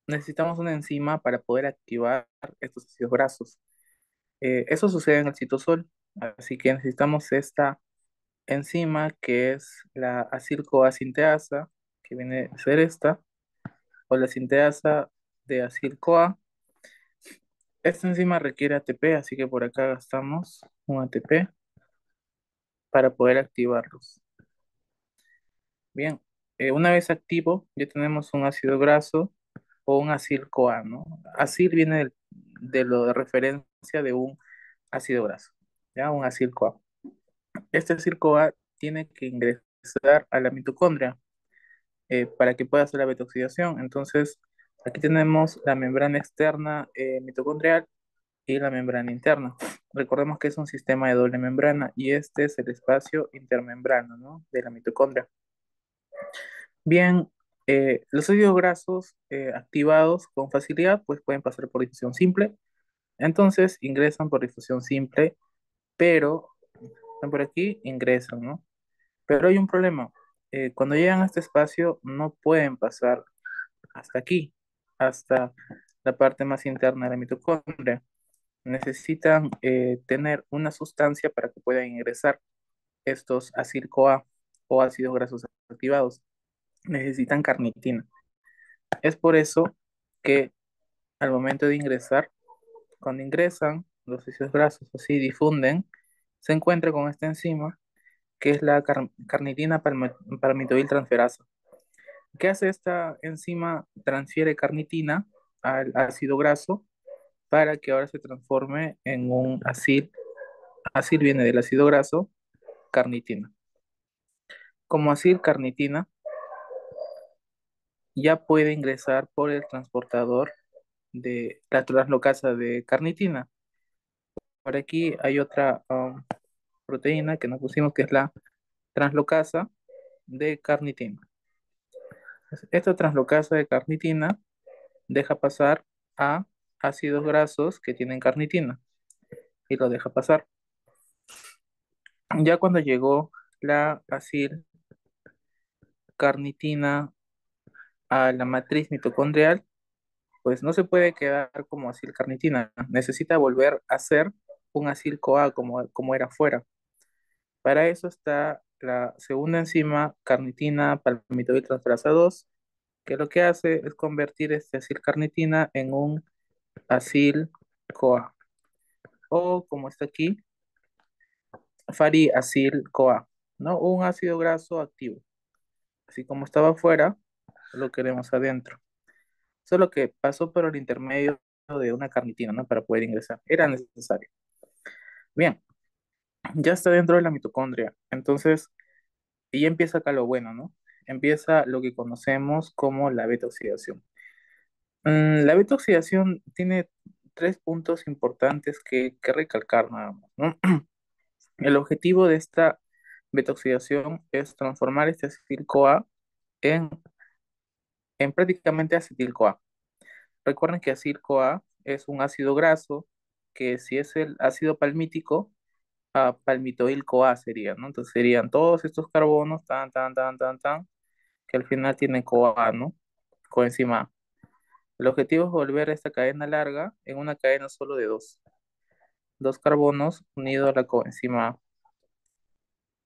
necesitamos una enzima para poder activar estos ácidos grasos. Eso sucede en el citosol, así que necesitamos esta enzima que es la acil-CoA sinteasa, que viene a ser esta, o la sinteasa de acil-CoA. Esta enzima requiere ATP, así que por acá gastamos un ATP para poder activarlos. Bien, una vez activo, ya tenemos un ácido graso o un acil-CoA, ¿no? Acil viene de lo de referencia de un ácido graso, ¿ya? Un acil-CoA. Este acil-CoA tiene que ingresar a la mitocondria para que pueda hacer la beta-oxidación. Entonces, aquí tenemos la membrana externa mitocondrial y la membrana interna. Recordemos que es un sistema de doble membrana y este es el espacio intermembrano, ¿no? De la mitocondria. Bien, los ácidos grasos activados con facilidad pues pueden pasar por difusión simple. Entonces ingresan por difusión simple, pero están por aquí, ingresan, ¿no? Pero hay un problema. Cuando llegan a este espacio no pueden pasar hasta aquí, hasta la parte más interna de la mitocondria. Necesitan tener una sustancia para que puedan ingresar estos acil-CoA o ácidos grasos activados. Necesitan carnitina. Es por eso que al momento de ingresar, cuando ingresan, los ácidos grasos así difunden, se encuentra con esta enzima que es la carnitina palmitoil-transferasa. ¿Qué hace esta enzima? Transfiere carnitina al ácido graso para que ahora se transforme en un acil. Acil viene del ácido graso, carnitina. Como acil carnitina ya puede ingresar por el transportador de la translocasa de carnitina. Por aquí hay otra proteína que nos pusimos que es la translocasa, de carnitina. Esta translocasa de carnitina deja pasar a ácidos grasos que tienen carnitina y lo deja pasar. Ya cuando llegó la acilcarnitina a la matriz mitocondrial, pues no se puede quedar como acilcarnitina, necesita volver a ser un acil-CoA como era fuera. Para eso está la segunda enzima, carnitina palmitoyltransferasa 2, que lo que hace es convertir este acilcarnitina en un acil-CoA, o como está aquí, fariacil-CoA, ¿no? Un ácido graso activo. Así como estaba afuera, lo queremos adentro. Solo que pasó por el intermedio de una carnitina, ¿no? Para poder ingresar. Era necesario. Bien, ya está dentro de la mitocondria. Entonces, y ya empieza acá lo bueno, ¿no? Empieza lo que conocemos como la beta-oxidación. La beta-oxidación tiene tres puntos importantes que recalcar nada más, ¿no? El objetivo de esta beta-oxidación es transformar este acetil-CoA en, en prácticamente acetil-CoA. Recuerden que acetil-CoA es un ácido graso que si es el ácido palmítico, palmitoil-CoA sería, ¿no? Entonces serían todos estos carbonos, que al final tienen CoA, ¿no? Coenzima A. El objetivo es volver a esta cadena larga en una cadena solo de dos carbonos unidos a la coenzima A.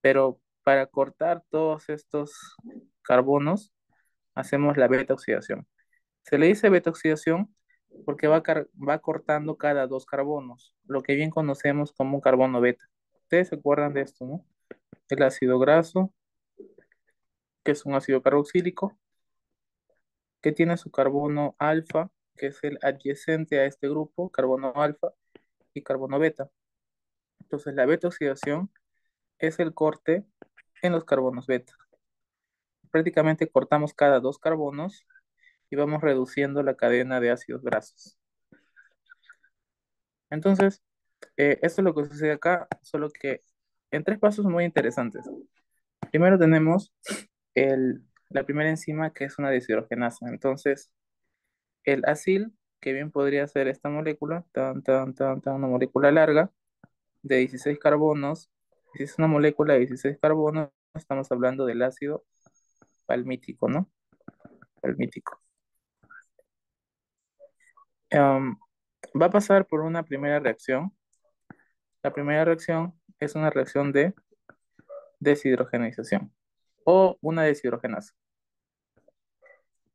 Pero para cortar todos estos carbonos, hacemos la beta oxidación. Se le dice beta oxidación porque va cortando cada dos carbonos, lo que bien conocemos como un carbono beta. Ustedes se acuerdan de esto, ¿no? El ácido graso, que es un ácido carboxílico, que tiene su carbono alfa, que es el adyacente a este grupo, carbono alfa y carbono beta. Entonces la beta oxidación es el corte en los carbonos beta. Prácticamente cortamos cada dos carbonos y vamos reduciendo la cadena de ácidos grasos. Entonces, esto es lo que sucede acá, solo que en tres pasos muy interesantes. Primero tenemos la primera enzima que es una deshidrogenasa. Entonces, el acil, que bien podría ser esta molécula, una molécula larga de 16 carbonos. Si es una molécula de 16 carbonos, estamos hablando del ácido palmítico, ¿no? Palmítico. Em, Va a pasar por una primera reacción. La primera reacción es una reacción de deshidrogenización o una deshidrogenasa.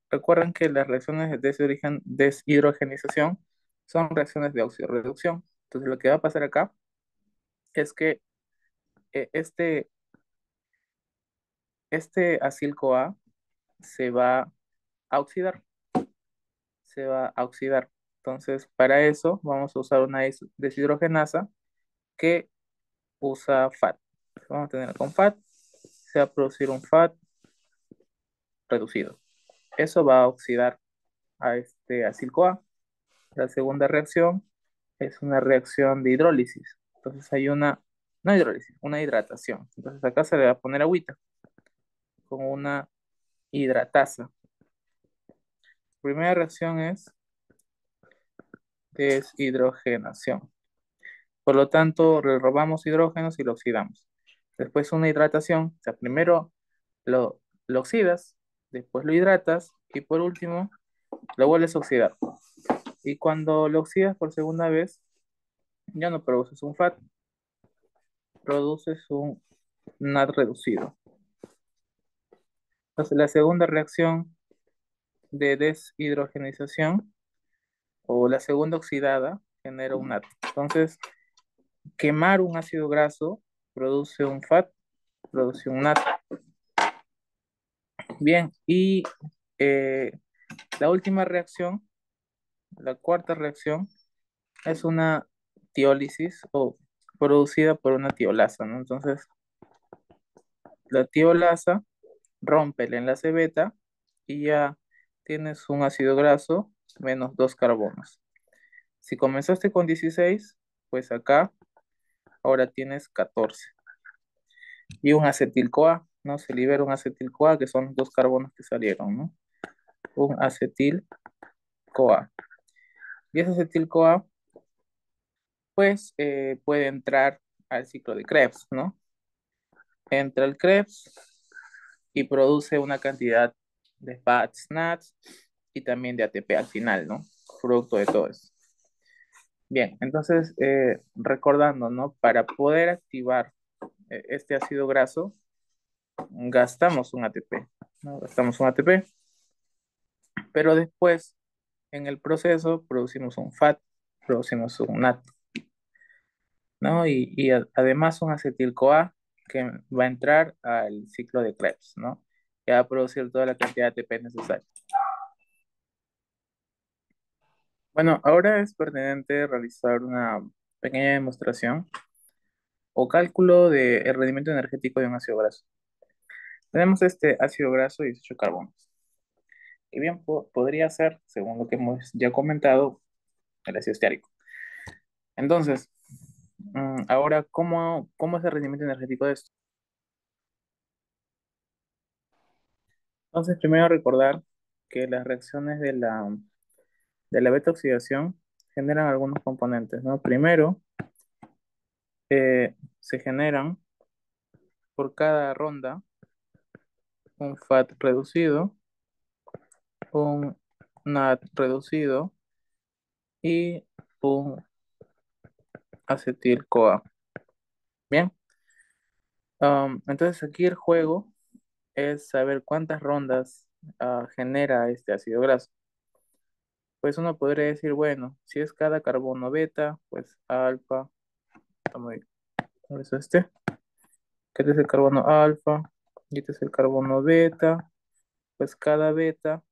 Recuerden que las reacciones de deshidrogenización son reacciones de oxidorreducción. Entonces lo que va a pasar acá es que este acil-CoA se va a oxidar, se va a oxidar. Entonces, para eso vamos a usar una deshidrogenasa que usa FAT. Vamos a tener con FAT, se va a producir un FAT reducido. Eso va a oxidar a este acil-CoA. La segunda reacción es una reacción de hidrólisis. Entonces hay no hidrólisis, una hidratación. Entonces acá se le va a poner agüita con una hidratasa. Primera reacción es deshidrogenación. Por lo tanto, le robamos hidrógenos y lo oxidamos. Después una hidratación, o sea, primero lo oxidas, después lo hidratas y por último lo vuelves a oxidar. Y cuando lo oxidas por segunda vez, ya no produces un FAT, produces un NAD reducido. Entonces, la segunda reacción de deshidrogenización o la segunda oxidada genera un NAD. Entonces, quemar un ácido graso produce un FAT, produce un NAD. Bien, y eh, la última reacción, la cuarta reacción, es una tiólisis o producida por una tiolasa, ¿no? Entonces, la tiolasa rompe el enlace beta y ya tienes un ácido graso menos dos carbonos. Si comenzaste con 16, pues acá ahora tienes 14. Y un acetil-CoA. ¿no? Se libera un acetil-CoA, que son los dos carbonos que salieron, ¿no? Un acetil-CoA. Y ese acetil-CoA, pues, puede entrar al ciclo de Krebs, ¿no? Entra el Krebs y produce una cantidad de FATs, NADs y también de ATP al final, ¿no? Producto de todo eso. Bien, entonces, recordando, ¿no? Para poder activar este ácido graso, gastamos un ATP, ¿no? Gastamos un ATP, pero después, en el proceso, producimos un FAT, producimos un NAT, ¿no? Además un acetil-CoA que va a entrar al ciclo de Krebs, ¿no? Que va a producir toda la cantidad de ATP necesaria. Bueno, ahora es pertinente realizar una pequeña demostración o cálculo del rendimiento energético de un ácido graso. Tenemos este ácido graso y 18 carbonos. Y bien, podría ser, según lo que hemos ya comentado, el ácido esteárico. Entonces, ahora, ¿cómo es el rendimiento energético de esto? Entonces, primero recordar que las reacciones de la beta oxidación generan algunos componentes, ¿no? Primero, se generan por cada ronda un FAT reducido, un NAT reducido y un acetil-CoA. Bien, entonces aquí el juego es saber cuántas rondas genera este ácido graso. Pues uno podría decir, bueno, si es cada carbono beta, pues alfa, estamos bien. ¿Cuál es este? Que este es el carbono alfa y este es el carbono beta, pues cada beta,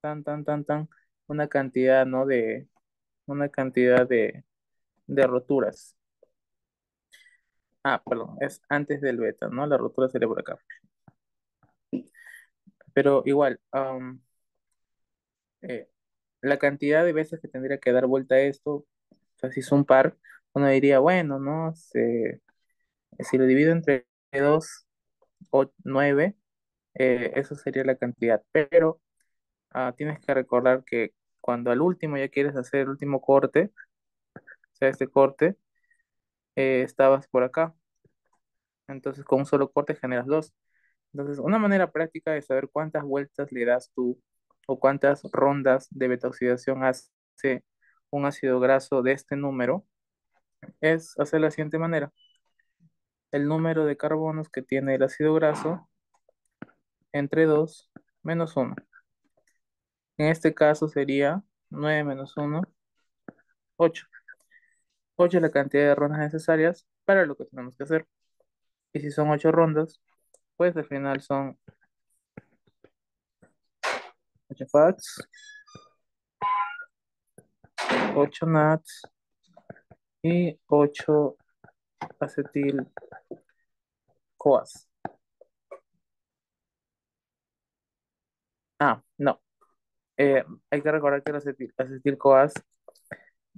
tan, una cantidad, ¿no? Una cantidad de roturas. Perdón, es antes del beta, ¿no? La rotura sería por acá. Pero igual, eh, la cantidad de veces que tendría que dar vuelta a esto, o sea, si es un par, uno diría, bueno, ¿no? Si lo divido entre 2 o 9, eso sería la cantidad. Pero tienes que recordar que cuando al último ya quieres hacer el último corte, o sea, este corte, estabas por acá. Entonces, con un solo corte generas dos. Entonces, una manera práctica de saber cuántas vueltas le das tú o cuántas rondas de beta-oxidación hace un ácido graso de este número es hacer la siguiente manera. El número de carbonos que tiene el ácido graso entre 2 menos uno. En este caso sería 9 menos uno, 8. 8 es la cantidad de rondas necesarias para lo que tenemos que hacer. Y si son 8 rondas, pues al final son 8 FATs, 8 NATs y 8 acetil-CoAs. No. Hay que recordar que los acetil-CoAs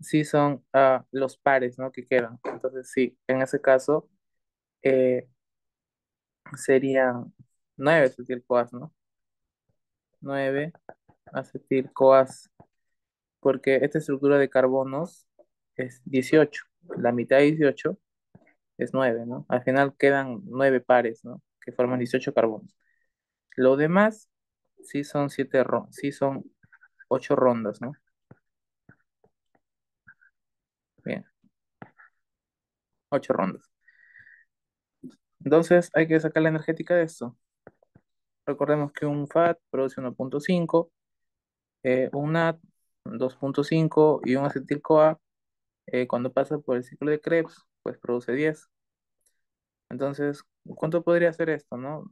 sí son los pares, ¿no? Que quedan. Entonces, sí, en ese caso eh, serían 9 acetil-CoAs, ¿no? 9 acetil-CoAs, porque esta estructura de carbonos es 18. La mitad de 18 es 9, ¿no? Al final quedan 9 pares, ¿no? Que forman 18 carbonos. Lo demás sí son sí son 8 rondas, ¿no? Bien, 8 rondas. Entonces hay que sacar la energética de esto. Recordemos que un FAT produce 1.5, un NAT 2.5 y un acetil-CoA cuando pasa por el ciclo de Krebs, pues produce 10. Entonces, ¿cuánto podría hacer esto, no?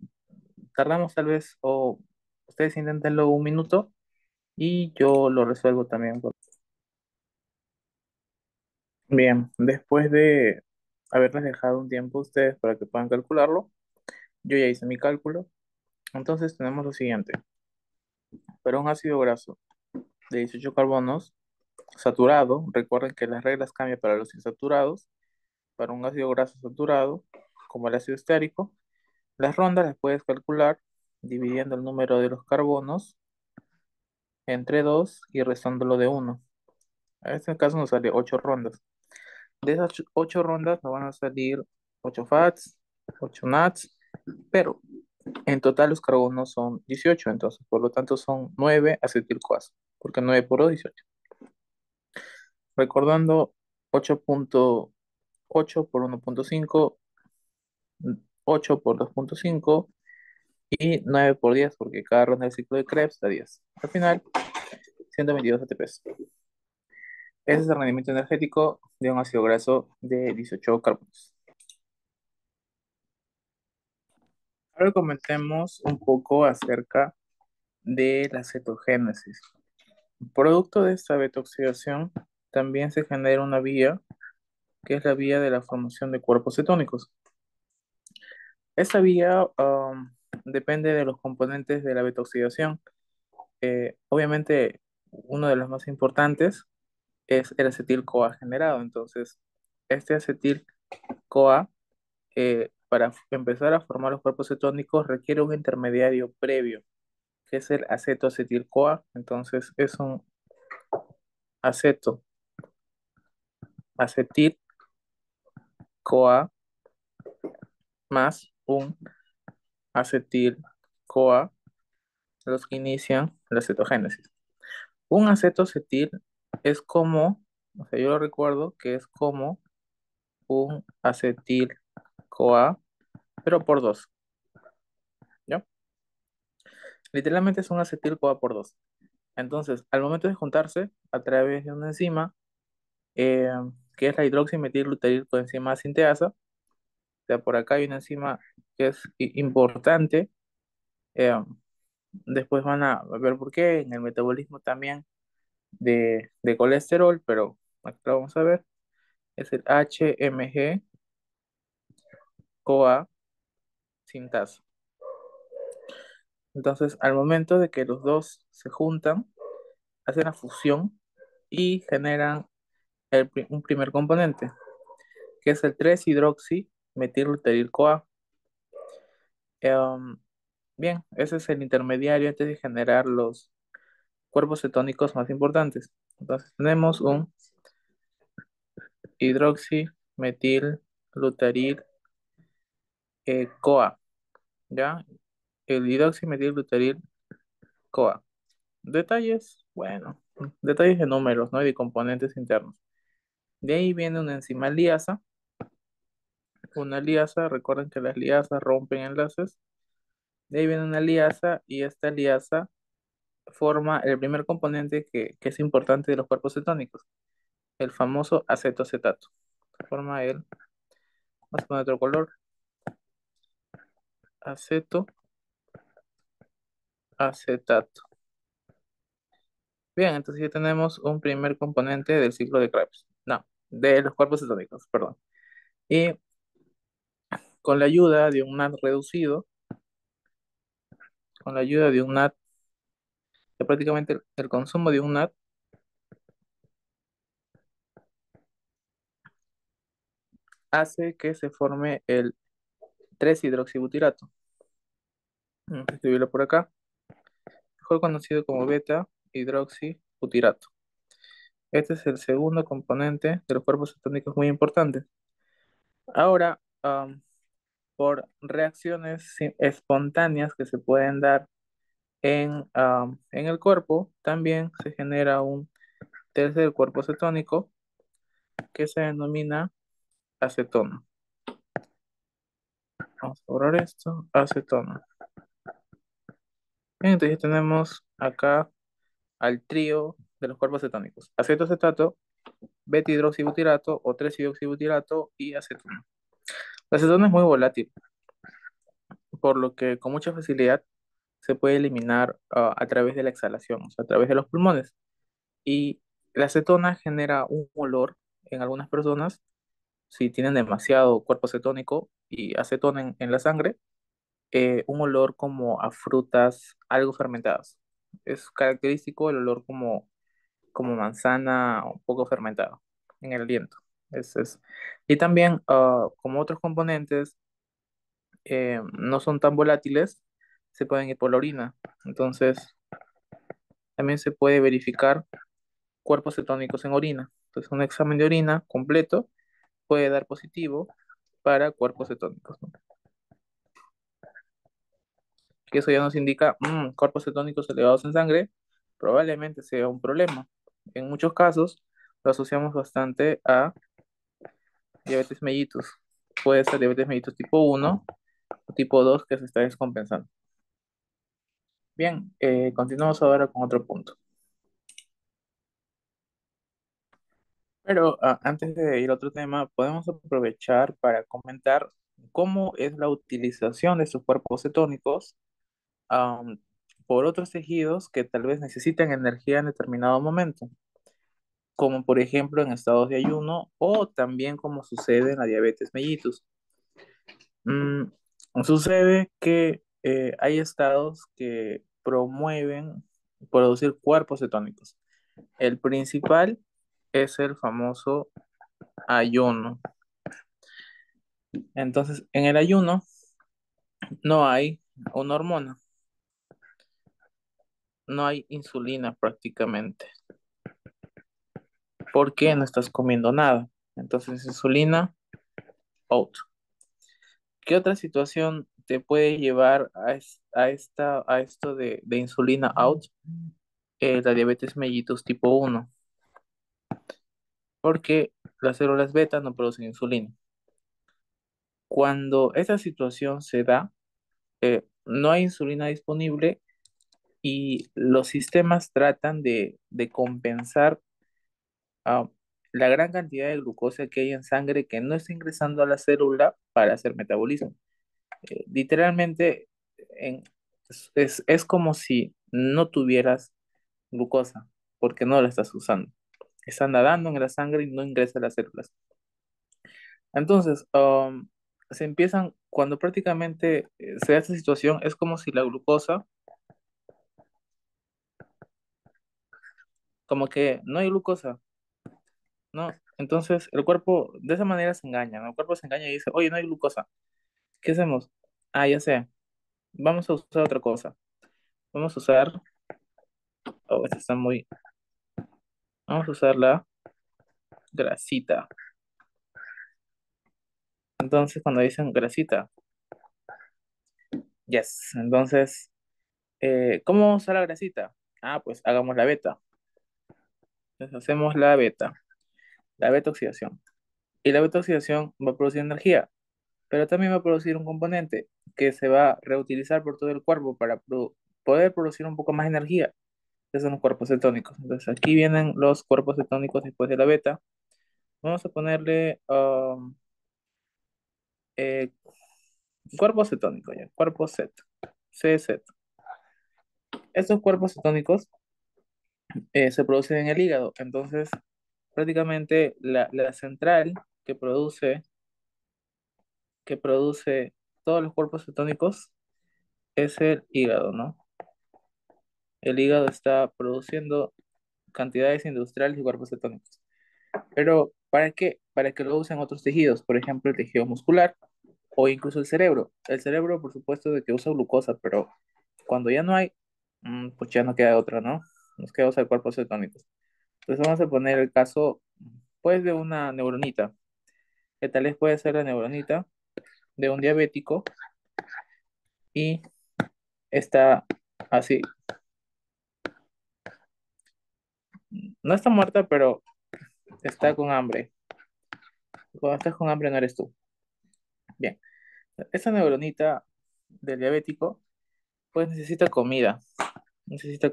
Tardamos tal vez, o ustedes inténtenlo un minuto y yo lo resuelvo también. Bien, después de haberles dejado un tiempo a ustedes para que puedan calcularlo, yo ya hice mi cálculo. Entonces tenemos lo siguiente. Para un ácido graso de 18 carbonos saturado, recuerden que las reglas cambian para los insaturados. Para un ácido graso saturado, como el ácido estéarico, Las rondas las puedes calcular dividiendo el número de los carbonos entre 2 y restándolo de uno. En este caso nos sale 8 rondas. De esas 8 rondas nos van a salir 8 fats, 8 nats, pero en total los carbonos son 18, entonces por lo tanto son 9 acetil-CoAs, porque 9 por 2, 18. Recordando, 8.8 por 1.5, 8 por 2.5 y 9 por 10, porque cada ronda del ciclo de Krebs da 10. Al final, 122 ATPs. Ese es el rendimiento energético de un ácido graso de 18 carbonos. Ahora comentemos un poco acerca de la cetogénesis. Producto de esta beta-oxidación, también se genera una vía, que es la vía de la formación de cuerpos cetónicos. Esta vía depende de los componentes de la beta-oxidación. Obviamente, uno de los más importantes es el acetil-CoA generado. Entonces, este acetil-CoA, para empezar a formar los cuerpos cetónicos, requiere un intermediario previo, que es el acetoacetil-CoA. Entonces, es un aceto, acetil-CoA más un acetil-CoA, los que inician la cetogénesis. Un acetoacetil es como, o sea, yo lo recuerdo que es como un acetil-CoA, pero por dos, ¿ya? Literalmente es un acetil-CoA por dos. Entonces, al momento de juntarse a través de una enzima, eh, que es la hidroximetilglutaril sinteasa, o sea, por acá hay una enzima que es importante. eh, Después van a ver por qué en el metabolismo también de colesterol, pero aquí lo vamos a ver. Es el HMG-CoA sintasa. Entonces, al momento de que los dos se juntan, hacen la fusión y generan un primer componente, que es el 3-hidroximetilglutaryl-CoA. Em, Bien, ese es el intermediario antes de generar los cuerpos cetónicos más importantes. Entonces, tenemos un hidroximetilglutaryl-CoA, ¿ya? El hidroximetilglutaryl-CoA. Detalles, bueno, detalles de números, ¿no? Y de componentes internos. De ahí viene una enzima liasa. Una liasa, recuerden que las liasas rompen enlaces. De ahí viene una liasa y esta liasa forma el primer componente que es importante de los cuerpos cetónicos, el famoso acetoacetato. Forma el, vamos a poner otro color, acetoacetato. Bien, entonces ya tenemos un primer componente del ciclo de Krebs. No, de los cuerpos cetónicos, perdón. Y con la ayuda de un NAT reducido, con la ayuda de un NAT, que prácticamente el consumo de un NAT hace que se forme el 3-hidroxibutirato. Vamos a escribirlo por acá, mejor conocido como beta-hidroxibutirato. Este es el segundo componente de los cuerpos cetónicos muy importante. Ahora, por reacciones espontáneas que se pueden dar en el cuerpo, también se genera un tercer cuerpo cetónico que se denomina acetona. Vamos a borrar esto, acetona. Bien, entonces ya tenemos acá al trío de los cuerpos cetónicos: acetoacetato, beta-hidroxibutirato o 3-hidroxibutirato y acetona. La acetona es muy volátil, por lo que con mucha facilidad se puede eliminar a través de la exhalación, o sea, a través de los pulmones. Y la acetona genera un olor en algunas personas si tienen demasiado cuerpo cetónico y acetona en la sangre, un olor como a frutas algo fermentadas. Es característico el olor como manzana un poco fermentado en el aliento. Y también, como otros componentes, no son tan volátiles, se pueden ir por la orina. Entonces, también se puede verificar cuerpos cetónicos en orina. Entonces, un examen de orina completo puede dar positivo para cuerpos cetónicos, ¿no? Que eso ya nos indica cuerpos cetónicos elevados en sangre, probablemente sea un problema. En muchos casos lo asociamos bastante a diabetes mellitus. Puede ser diabetes mellitus tipo 1 o tipo 2 que se está descompensando. Bien, continuamos ahora con otro punto. Pero antes de ir a otro tema, podemos aprovechar para comentar cómo es la utilización de estos cuerpos cetónicos am, por otros tejidos que tal vez necesitan energía en determinado momento, como por ejemplo en estados de ayuno o también como sucede en la diabetes mellitus. Mm, sucede que hay estados que promueven producir cuerpos cetónicos. El principal es el famoso ayuno. Entonces, en el ayuno no hay una hormona, no hay insulina prácticamente, porque no estás comiendo nada. Entonces, insulina, out. ¿Qué otra situación te puede llevar a esto de insulina out? La diabetes mellitus tipo 1, porque las células beta no producen insulina. Cuando esa situación se da, no hay insulina disponible y los sistemas tratan de compensar ah, la gran cantidad de glucosa que hay en sangre que no está ingresando a la célula para hacer metabolismo. Literalmente, en- es como si no tuvieras glucosa, porque no la estás usando. Está nadando en la sangre y no ingresa a las células. Entonces, se empiezan, cuando prácticamente se da esta situación, es como si la glucosa, como que no hay glucosa, ¿no? Entonces, el cuerpo de esa manera se engaña, ¿no? El cuerpo se engaña y dice, oye, no hay glucosa. ¿Qué hacemos? Ah, ya sé, vamos a usar otra cosa. Vamos a usar, oh, esta está muy, vamos a usar la grasita. Entonces, cuando dicen grasita, yes. Entonces, ¿cómo vamos a usar la grasita? Ah, pues hagamos la beta. Entonces, hacemos la beta oxidación. Y la beta oxidación va a producir energía, pero también va a producir un componente que se va a reutilizar por todo el cuerpo para poder producir un poco más de energía, que son los cuerpos cetónicos. Entonces, aquí vienen los cuerpos cetónicos después de la beta. Vamos a ponerle eh, cuerpo cetónico, ya, cuerpo C, CZ. Estos cuerpos cetónicos se producen en el hígado, entonces prácticamente la central que produce todos los cuerpos cetónicos es el hígado, ¿no? El hígado está produciendo cantidades industriales de cuerpos cetónicos. Pero ¿para qué? Para que lo usen otros tejidos, por ejemplo, el tejido muscular o incluso el cerebro. El cerebro, por supuesto, de que usa glucosa, pero cuando ya no hay, pues ya no queda otra, ¿no? Nos queda usar cuerpos cetónicos. Entonces vamos a poner el caso, pues, de una neuronita, que tal vez puede ser la neuronita de un diabético y está así. No está muerta, pero está con hambre. Cuando estás con hambre no eres tú. Bien, esa neuronita del diabético, pues necesita comida, necesita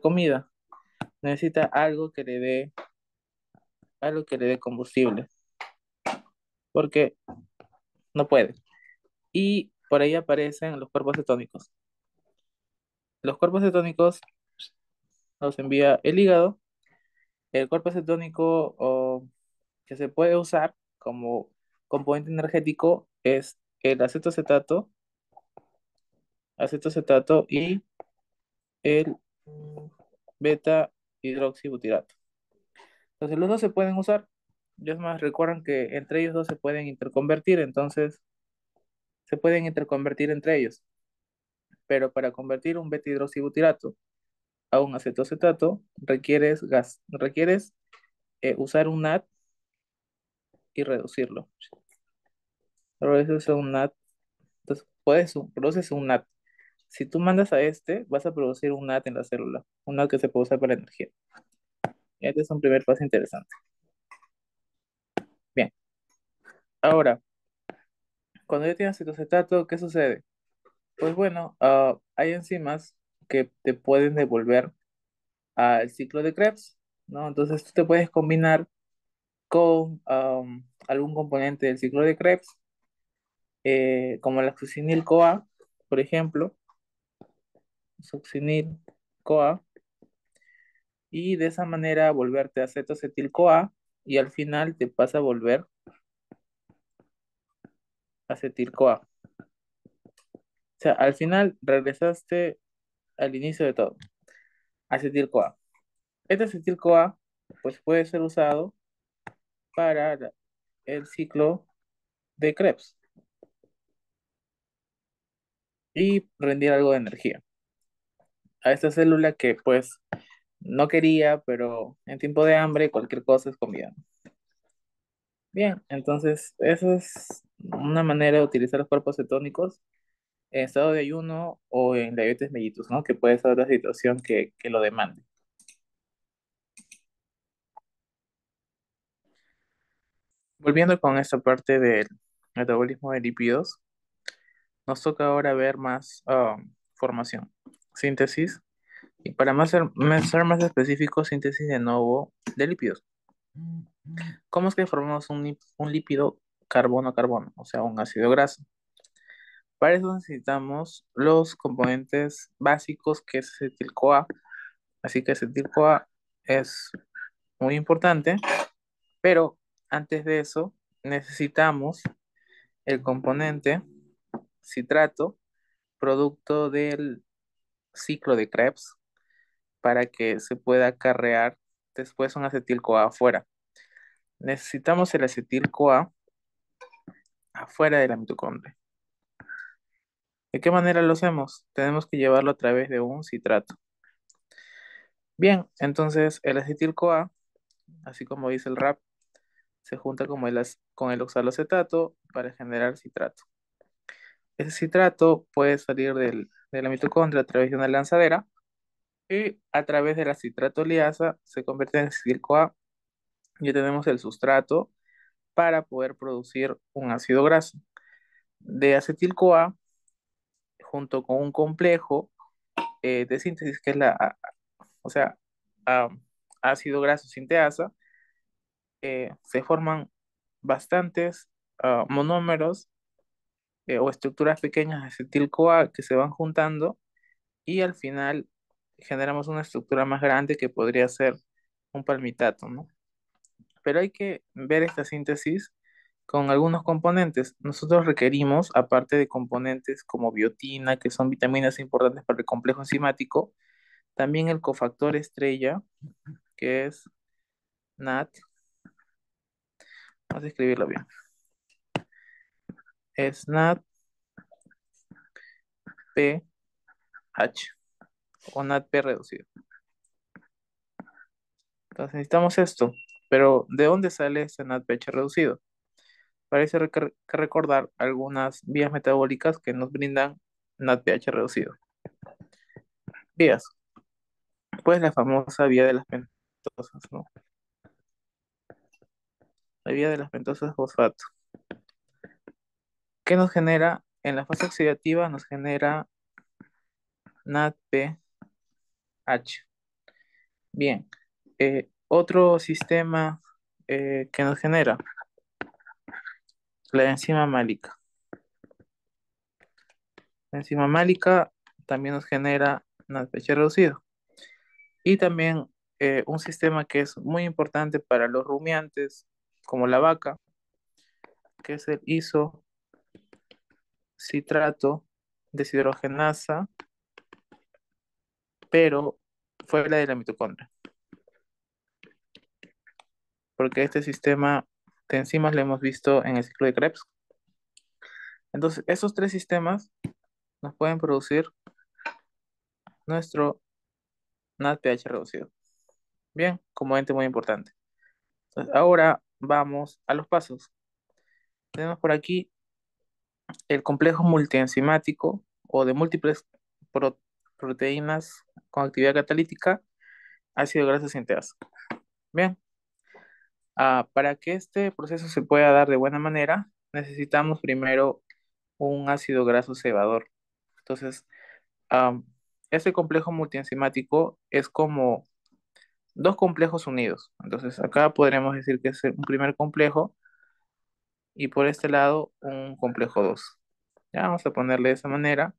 algo que le dé combustible, porque no puede. Y por ahí aparecen los cuerpos cetónicos. Los cuerpos cetónicos los envía el hígado. El cuerpo cetónico que se puede usar como componente energético es el acetoacetato y el beta hidroxibutirato. Entonces los dos se pueden usar. Y es más, recuerdan que entre ellos dos se pueden interconvertir, entonces se pueden interconvertir entre ellos, pero para convertir un beta-hidroxibutirato a un acetoacetato requieres gas, requieres usar un NAT y reducirlo. Reduces un NAT, entonces produces un NAT. Si tú mandas a este, vas a producir un NAT en la célula, un NAT que se puede usar para energía. Este es un primer paso interesante. Bien, ahora, cuando ya tienes cetocetato, ¿qué sucede? Pues bueno, hay enzimas que te pueden devolver al ciclo de Krebs, ¿no? Entonces tú te puedes combinar con algún componente del ciclo de Krebs, como la succinil-CoA, por ejemplo, succinil-CoA, y de esa manera volverte acetoacetil-CoA y al final te pasa a volver acetil-CoA. O sea, al final regresaste al inicio de todo, acetil-CoA. Este acetil-CoA pues puede ser usado para el ciclo de Krebs y rendir algo de energía a esta célula que pues no quería, pero en tiempo de hambre cualquier cosa es comida. Bien, entonces esa es una manera de utilizar los cuerpos cetónicos en estado de ayuno o en diabetes mellitus, ¿no? Que puede ser otra situación que lo demande. Volviendo con esta parte del metabolismo de lípidos, nos toca ahora ver más formación, síntesis, y para ser más específico, síntesis de nuevo de lípidos. ¿Cómo es que formamos un lípido carbono-carbono, o sea, un ácido graso? Para eso necesitamos los componentes básicos que es acetil-CoA, así que acetil-CoA es muy importante, pero antes de eso necesitamos el componente citrato, producto del ciclo de Krebs, para que se pueda acarrear después un acetil-CoA afuera. Necesitamos el acetil-CoA afuera de la mitocondria. ¿De qué manera lo hacemos? Tenemos que llevarlo a través de un citrato. Bien, entonces el acetil-CoA, así como dice el RAP, se junta con el oxaloacetato para generar citrato. Ese citrato puede salir de la mitocondria a través de una lanzadera y a través de la citratoliasa se convierte en acetil-CoA. Ya tenemos el sustrato para poder producir un ácido graso. De acetil-CoA, junto con un complejo de síntesis, que es o sea, ah, ácido graso sinteasa, se forman bastantes monómeros o estructuras pequeñas de acetil-CoA que se van juntando y al final generamos una estructura más grande que podría ser un palmitato, ¿no? Pero hay que ver esta síntesis con algunos componentes. Nosotros requerimos, aparte de componentes como biotina, que son vitaminas importantes para el complejo enzimático, también el cofactor estrella, que es NAT, vamos a escribirlo bien, es NADPH o NADP reducido. Entonces necesitamos esto, pero ¿de dónde sale ese NADPH reducido? Parece que recordar algunas vías metabólicas que nos brindan NADPH reducido. Vías, pues la famosa vía de las pentosas, ¿no? La vía de las pentosas fosfato. ¿Qué nos genera? En la fase oxidativa nos genera NADPH. Bien. Otro sistema que nos genera la enzima málica. La enzima málica también nos genera NADPH reducido. Y también un sistema que es muy importante para los rumiantes, como la vaca, que es el isocitrato deshidrogenasa, pero fuera de la mitocondria. Porque este sistema de enzimas lo hemos visto en el ciclo de Krebs. Entonces, esos tres sistemas nos pueden producir nuestro NADPH reducido. Bien, componente muy importante. Entonces, ahora vamos a los pasos. Tenemos por aquí el complejo multienzimático o de múltiples pro- proteínas con actividad catalítica, ácido graso sinteasa. Bien, para que este proceso se pueda dar de buena manera, necesitamos primero un ácido graso cebador. Entonces, am, este complejo multienzimático es como dos complejos unidos. Entonces, acá podremos decir que es un primer complejo y por este lado un complejo 2. Ya vamos a ponerle de esa manera,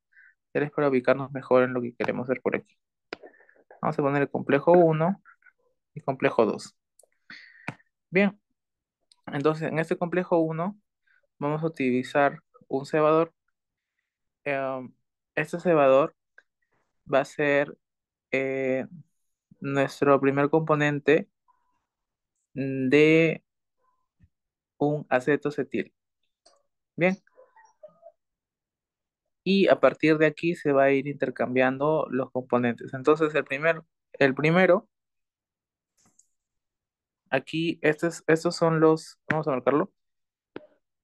es para ubicarnos mejor en lo que queremos ver por aquí. Vamos a poner el complejo uno y complejo 2. Bien, entonces en este complejo uno vamos a utilizar un cebador. Este cebador va a ser eh, nuestro primer componente de un acetoacetil. Bien, y a partir de aquí se va a ir intercambiando los componentes. Entonces el primero, aquí estos son los, vamos a marcarlo,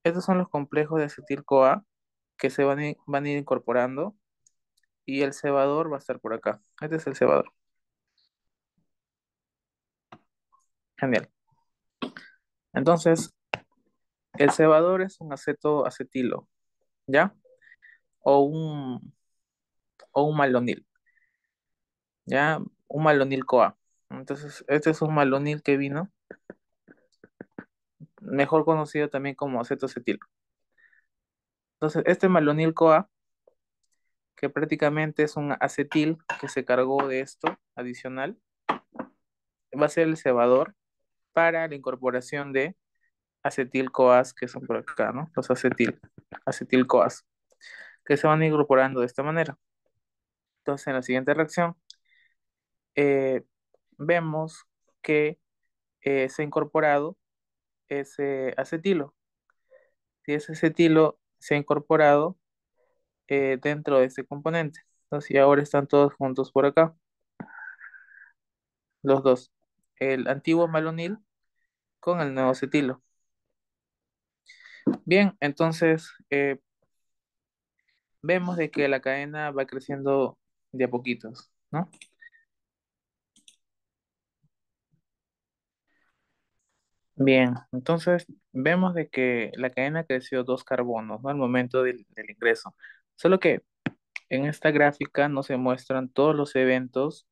estos son los complejos de acetil-CoA que se van a ir incorporando y el cebador va a estar por acá. Este es el cebador. Genial. Entonces, el cebador es un acetilo, ¿ya? O un, o un malonil, ¿ya? Un malonil CoA. Entonces, este es un malonil que vino, mejor conocido también como acetoacetilo. Entonces, este malonil CoA, que prácticamente es un acetil que se cargó de esto adicional, va a ser el cebador para la incorporación de acetil-CoAs, que son por acá, ¿no? Los acetil-CoAs, que se van incorporando de esta manera. Entonces, en la siguiente reacción, eh, vemos que se ha incorporado ese acetilo. Si ese acetilo se ha incorporado dentro de este componente. Entonces, y ahora están todos juntos por acá, los dos. El antiguo malonil con el nuevo acetilo. Bien, entonces vemos de que la cadena va creciendo de a poquitos, ¿no? Bien, entonces vemos de que la cadena creció dos carbonos, ¿no? Al momento del ingreso. Solo que en esta gráfica no se muestran todos los eventos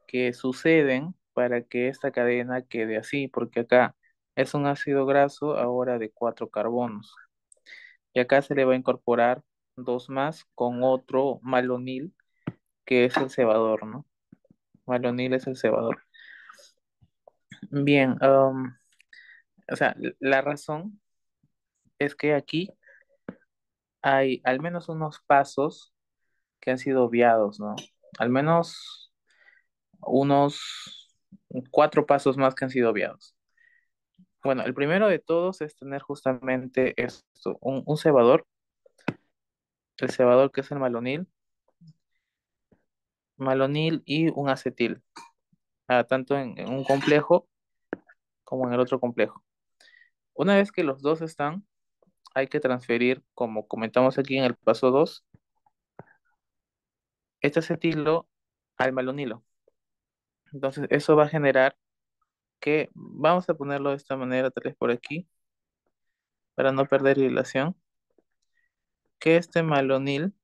que suceden para que esta cadena quede así, porque acá es un ácido graso ahora de cuatro carbonos. Y acá se le va a incorporar dos más con otro malonil, que es el cebador, ¿no? Malonil es el cebador. Bien, o sea, la razón es que aquí hay al menos unos pasos que han sido obviados, ¿no? Al menos unos cuatro pasos más que han sido obviados. Bueno, el primero de todos es tener justamente esto, un cebador, el cebador que es el malonil y un acetil, tanto en un complejo como en el otro complejo. Una vez que los dos están, hay que transferir, como comentamos aquí en el paso 2, este acetilo al malonilo. Entonces, eso va a generar que, vamos a ponerlo de esta manera, tal vez por aquí, para no perder hilación, que este malonil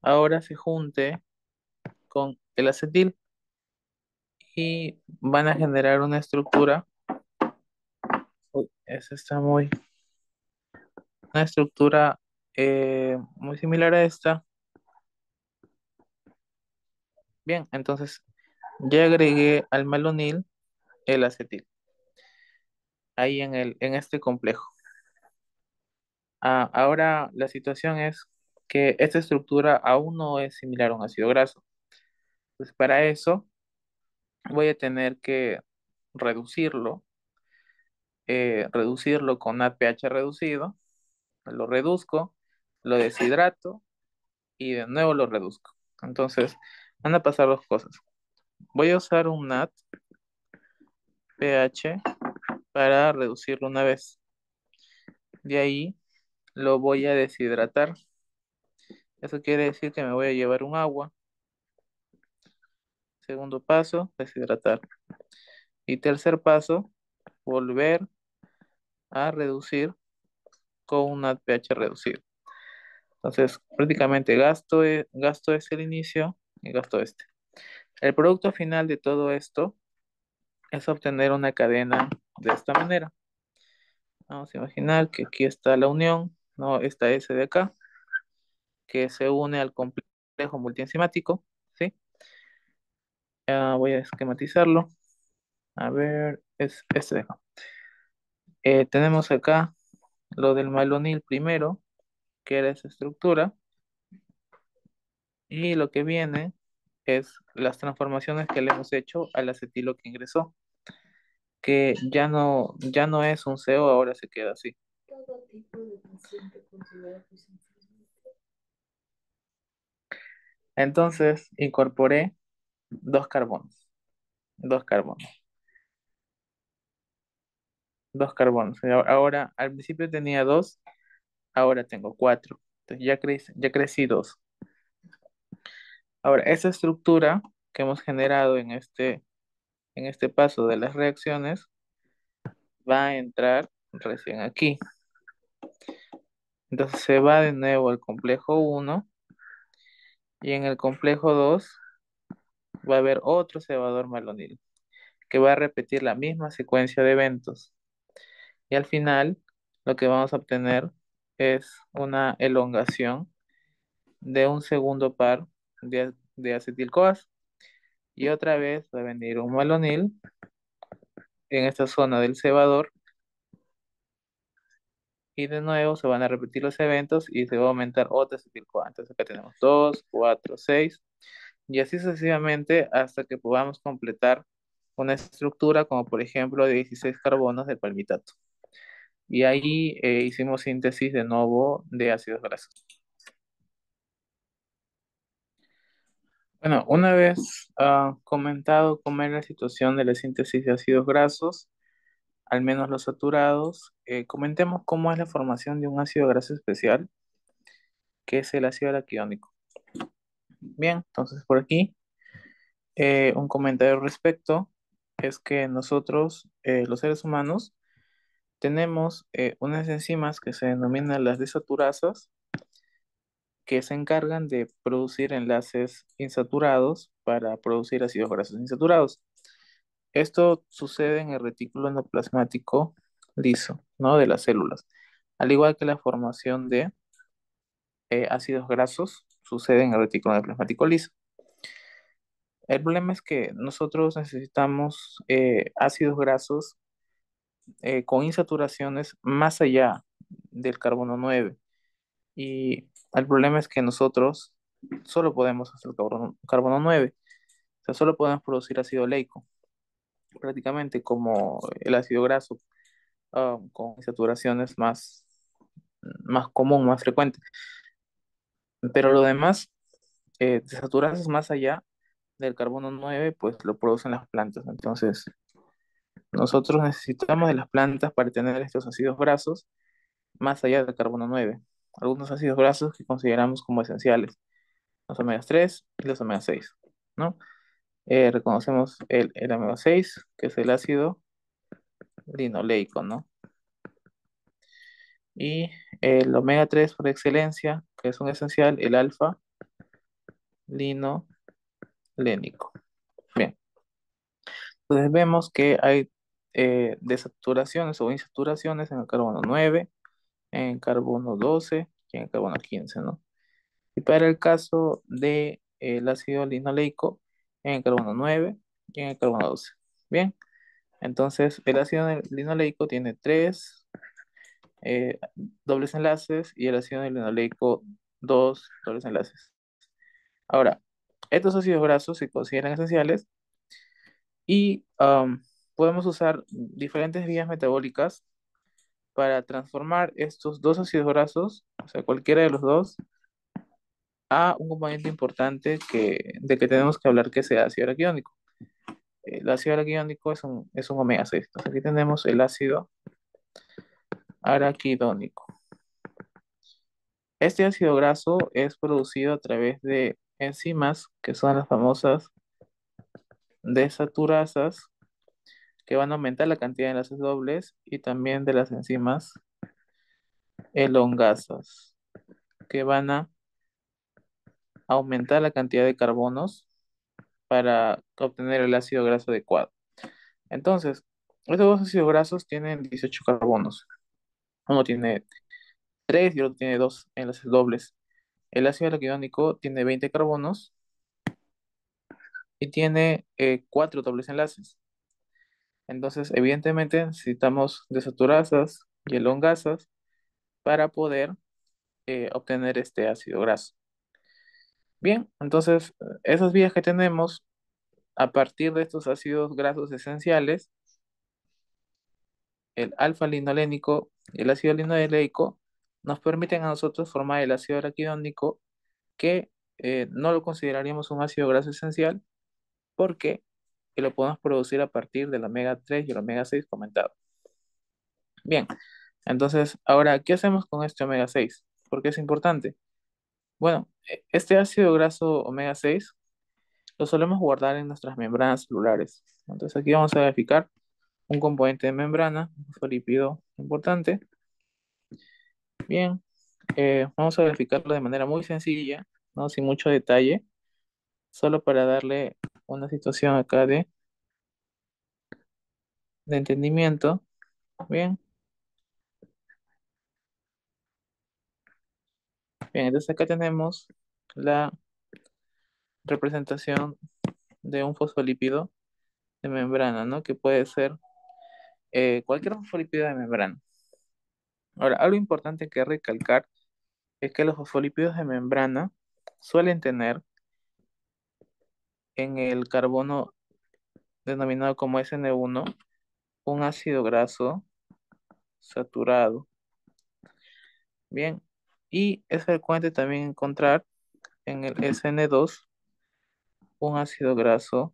ahora se junte con el acetil y van a generar una estructura, uy, esa está una estructura muy similar a esta. Bien, entonces ya agregué al malonil el acetil, ahí en este complejo. Ahora la situación es que esta estructura aún no es similar a un ácido graso. Pues para eso voy a tener que reducirlo, reducirlo con APH reducido lo reduzco, lo deshidrato y de nuevo lo reduzco. Entonces, van a pasar dos cosas. Voy a usar un NAT pH para reducirlo una vez. De ahí lo voy a deshidratar. Eso quiere decir que me voy a llevar un agua. Segundo paso, deshidratar. Y tercer paso, volver a reducir con un NAT pH reducido. Entonces, prácticamente gasto ese el inicio y gasto este. El producto final de todo esto es obtener una cadena de esta manera. Vamos a imaginar que aquí está la unión, ¿no? Esta S de acá, que se une al complejo multienzimático, ¿sí? Voy a esquematizarlo. A ver, es este de acá. Tenemos acá lo del malonil primero, que era esa estructura, y lo que viene es las transformaciones que le hemos hecho al acetilo que ingresó, que ya no es un CO, ahora se queda así. Todo tipo de paciente considera que es enfermo. Entonces incorporé dos carbonos, dos carbonos, dos carbonos. Y ahora, al principio tenía dos, ahora tengo cuatro. Entonces ya crecí dos. Ahora, esa estructura que hemos generado en este paso de las reacciones va a entrar recién aquí. Entonces se va de nuevo al complejo uno y en el complejo 2 va a haber otro cebador malonil que va a repetir la misma secuencia de eventos. Y al final lo que vamos a obtener es una elongación de un segundo par de acetil-CoAs. Y otra vez va a venir un malonil en esta zona del cebador y de nuevo se van a repetir los eventos y se va a aumentar otra acetil-CoA. Entonces acá tenemos 2, 4, 6 y así sucesivamente hasta que podamos completar una estructura como por ejemplo de 16 carbonos del palmitato. Y ahí hicimos síntesis de nuevo de ácidos grasos. Bueno, una vez comentado cómo es la situación de la síntesis de ácidos grasos, al menos los saturados, comentemos cómo es la formación de un ácido graso especial, que es el ácido araquidónico. Bien, entonces por aquí un comentario al respecto es que nosotros, los seres humanos, tenemos unas enzimas que se denominan las desaturasas, que se encargan de producir enlaces insaturados para producir ácidos grasos insaturados. Esto sucede en el retículo endoplasmático liso, ¿no? De las células. Al igual que la formación de ácidos grasos sucede en el retículo endoplasmático liso. El problema es que nosotros necesitamos ácidos grasos con insaturaciones más allá del carbono 9. Y el problema es que nosotros solo podemos hacer carbono 9. O sea, solo podemos producir ácido oleico, prácticamente como el ácido graso, con saturaciones más común, más frecuente. Pero lo demás, desaturanzas más allá del carbono 9 pues lo producen las plantas. Entonces, nosotros necesitamos de las plantas para tener estos ácidos grasos más allá del carbono 9. Algunos ácidos grasos que consideramos como esenciales, los omega 3 y los omega 6, ¿no? Reconocemos el omega 6, que es el ácido linoleico, ¿no? Y el omega 3 por excelencia, que es un esencial, el alfa linolénico. Bien, entonces vemos que hay desaturaciones o insaturaciones en el carbono 9, en carbono 12 y en carbono 15, ¿no? Y para el caso del ácido linoleico, en el carbono 9 y en el carbono 12. Bien, entonces el ácido linoleico tiene tres dobles enlaces y el ácido linoleico dos dobles enlaces. Ahora, estos ácidos grasos se consideran esenciales y podemos usar diferentes vías metabólicas para transformar estos dos ácidos grasos, o sea, cualquiera de los dos, a un componente importante de que tenemos que hablar, que es el ácido araquidónico. El ácido araquidónico es un omega 6. Entonces aquí tenemos el ácido araquidónico. Este ácido graso es producido a través de enzimas, que son las famosas desaturasas, que van a aumentar la cantidad de enlaces dobles, y también de las enzimas elongasas, que van a aumentar la cantidad de carbonos para obtener el ácido graso adecuado. Entonces, estos dos ácidos grasos tienen 18 carbonos. Uno tiene 3 y otro tiene 2 enlaces dobles. El ácido araquidónico tiene 20 carbonos y tiene 4 dobles enlaces. Entonces, evidentemente, necesitamos desaturasas y elongasas para poder obtener este ácido graso. Bien, entonces, esas vías que tenemos a partir de estos ácidos grasos esenciales, el alfa-linolénico y el ácido linoleico, nos permiten a nosotros formar el ácido araquidónico, que no lo consideraríamos un ácido graso esencial porque lo podemos producir a partir del omega 3 y el omega 6 comentado. Bien, entonces, ahora, ¿qué hacemos con este omega 6? Porque es importante. Bueno, este ácido graso omega 6 lo solemos guardar en nuestras membranas celulares. Entonces, aquí vamos a verificar un componente de membrana, un fosfolípido importante. Bien, vamos a verificarlo de manera muy sencilla, ¿no? Sin mucho detalle, solo para darle una situación acá de entendimiento. Bien, bien, entonces acá tenemos la representación de un fosfolípido de membrana, ¿no? Que puede ser cualquier fosfolípido de membrana. Ahora, algo importante que recalcar es que los fosfolípidos de membrana suelen tener en el carbono denominado como SN1 un ácido graso saturado. Bien, y es frecuente también encontrar en el SN2 un ácido graso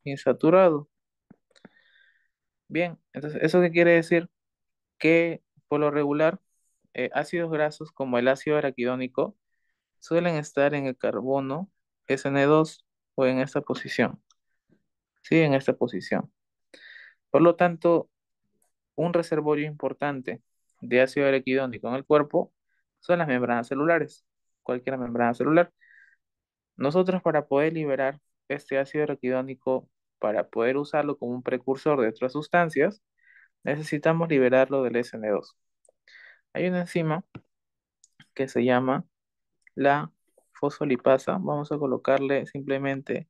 insaturado. Bien, entonces, ¿eso qué quiere decir? Que por lo regular, ácidos grasos como el ácido araquidónico suelen estar en el carbono SN2 o en esta posición. Sí, en esta posición. Por lo tanto, un reservorio importante de ácido araquidónico en el cuerpo son las membranas celulares, cualquier membrana celular. Nosotros, para poder liberar este ácido araquidónico, para poder usarlo como un precursor de otras sustancias, necesitamos liberarlo del SN2. Hay una enzima que se llama la fosfolipasa. Vamos a colocarle simplemente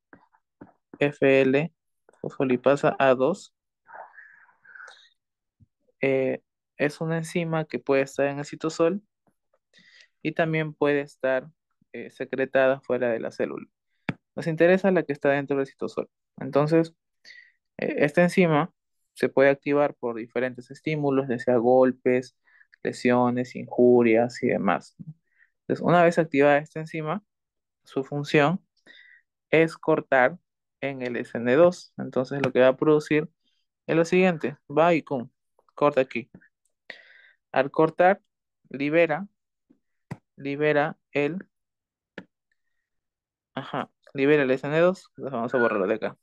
FL, fosfolipasa A2. Eh, es una enzima que puede estar en el citosol y también puede estar secretada fuera de la célula. Nos interesa la que está dentro del citosol. Entonces, esta enzima se puede activar por diferentes estímulos, ya sea golpes, lesiones, injurias y demás. Entonces, una vez activada esta enzima, su función es cortar en el SN2. Entonces, lo que va a producir es lo siguiente: va y corta aquí. Al cortar, libera, libera el, libera el SN2. Entonces, vamos a borrarlo de acá.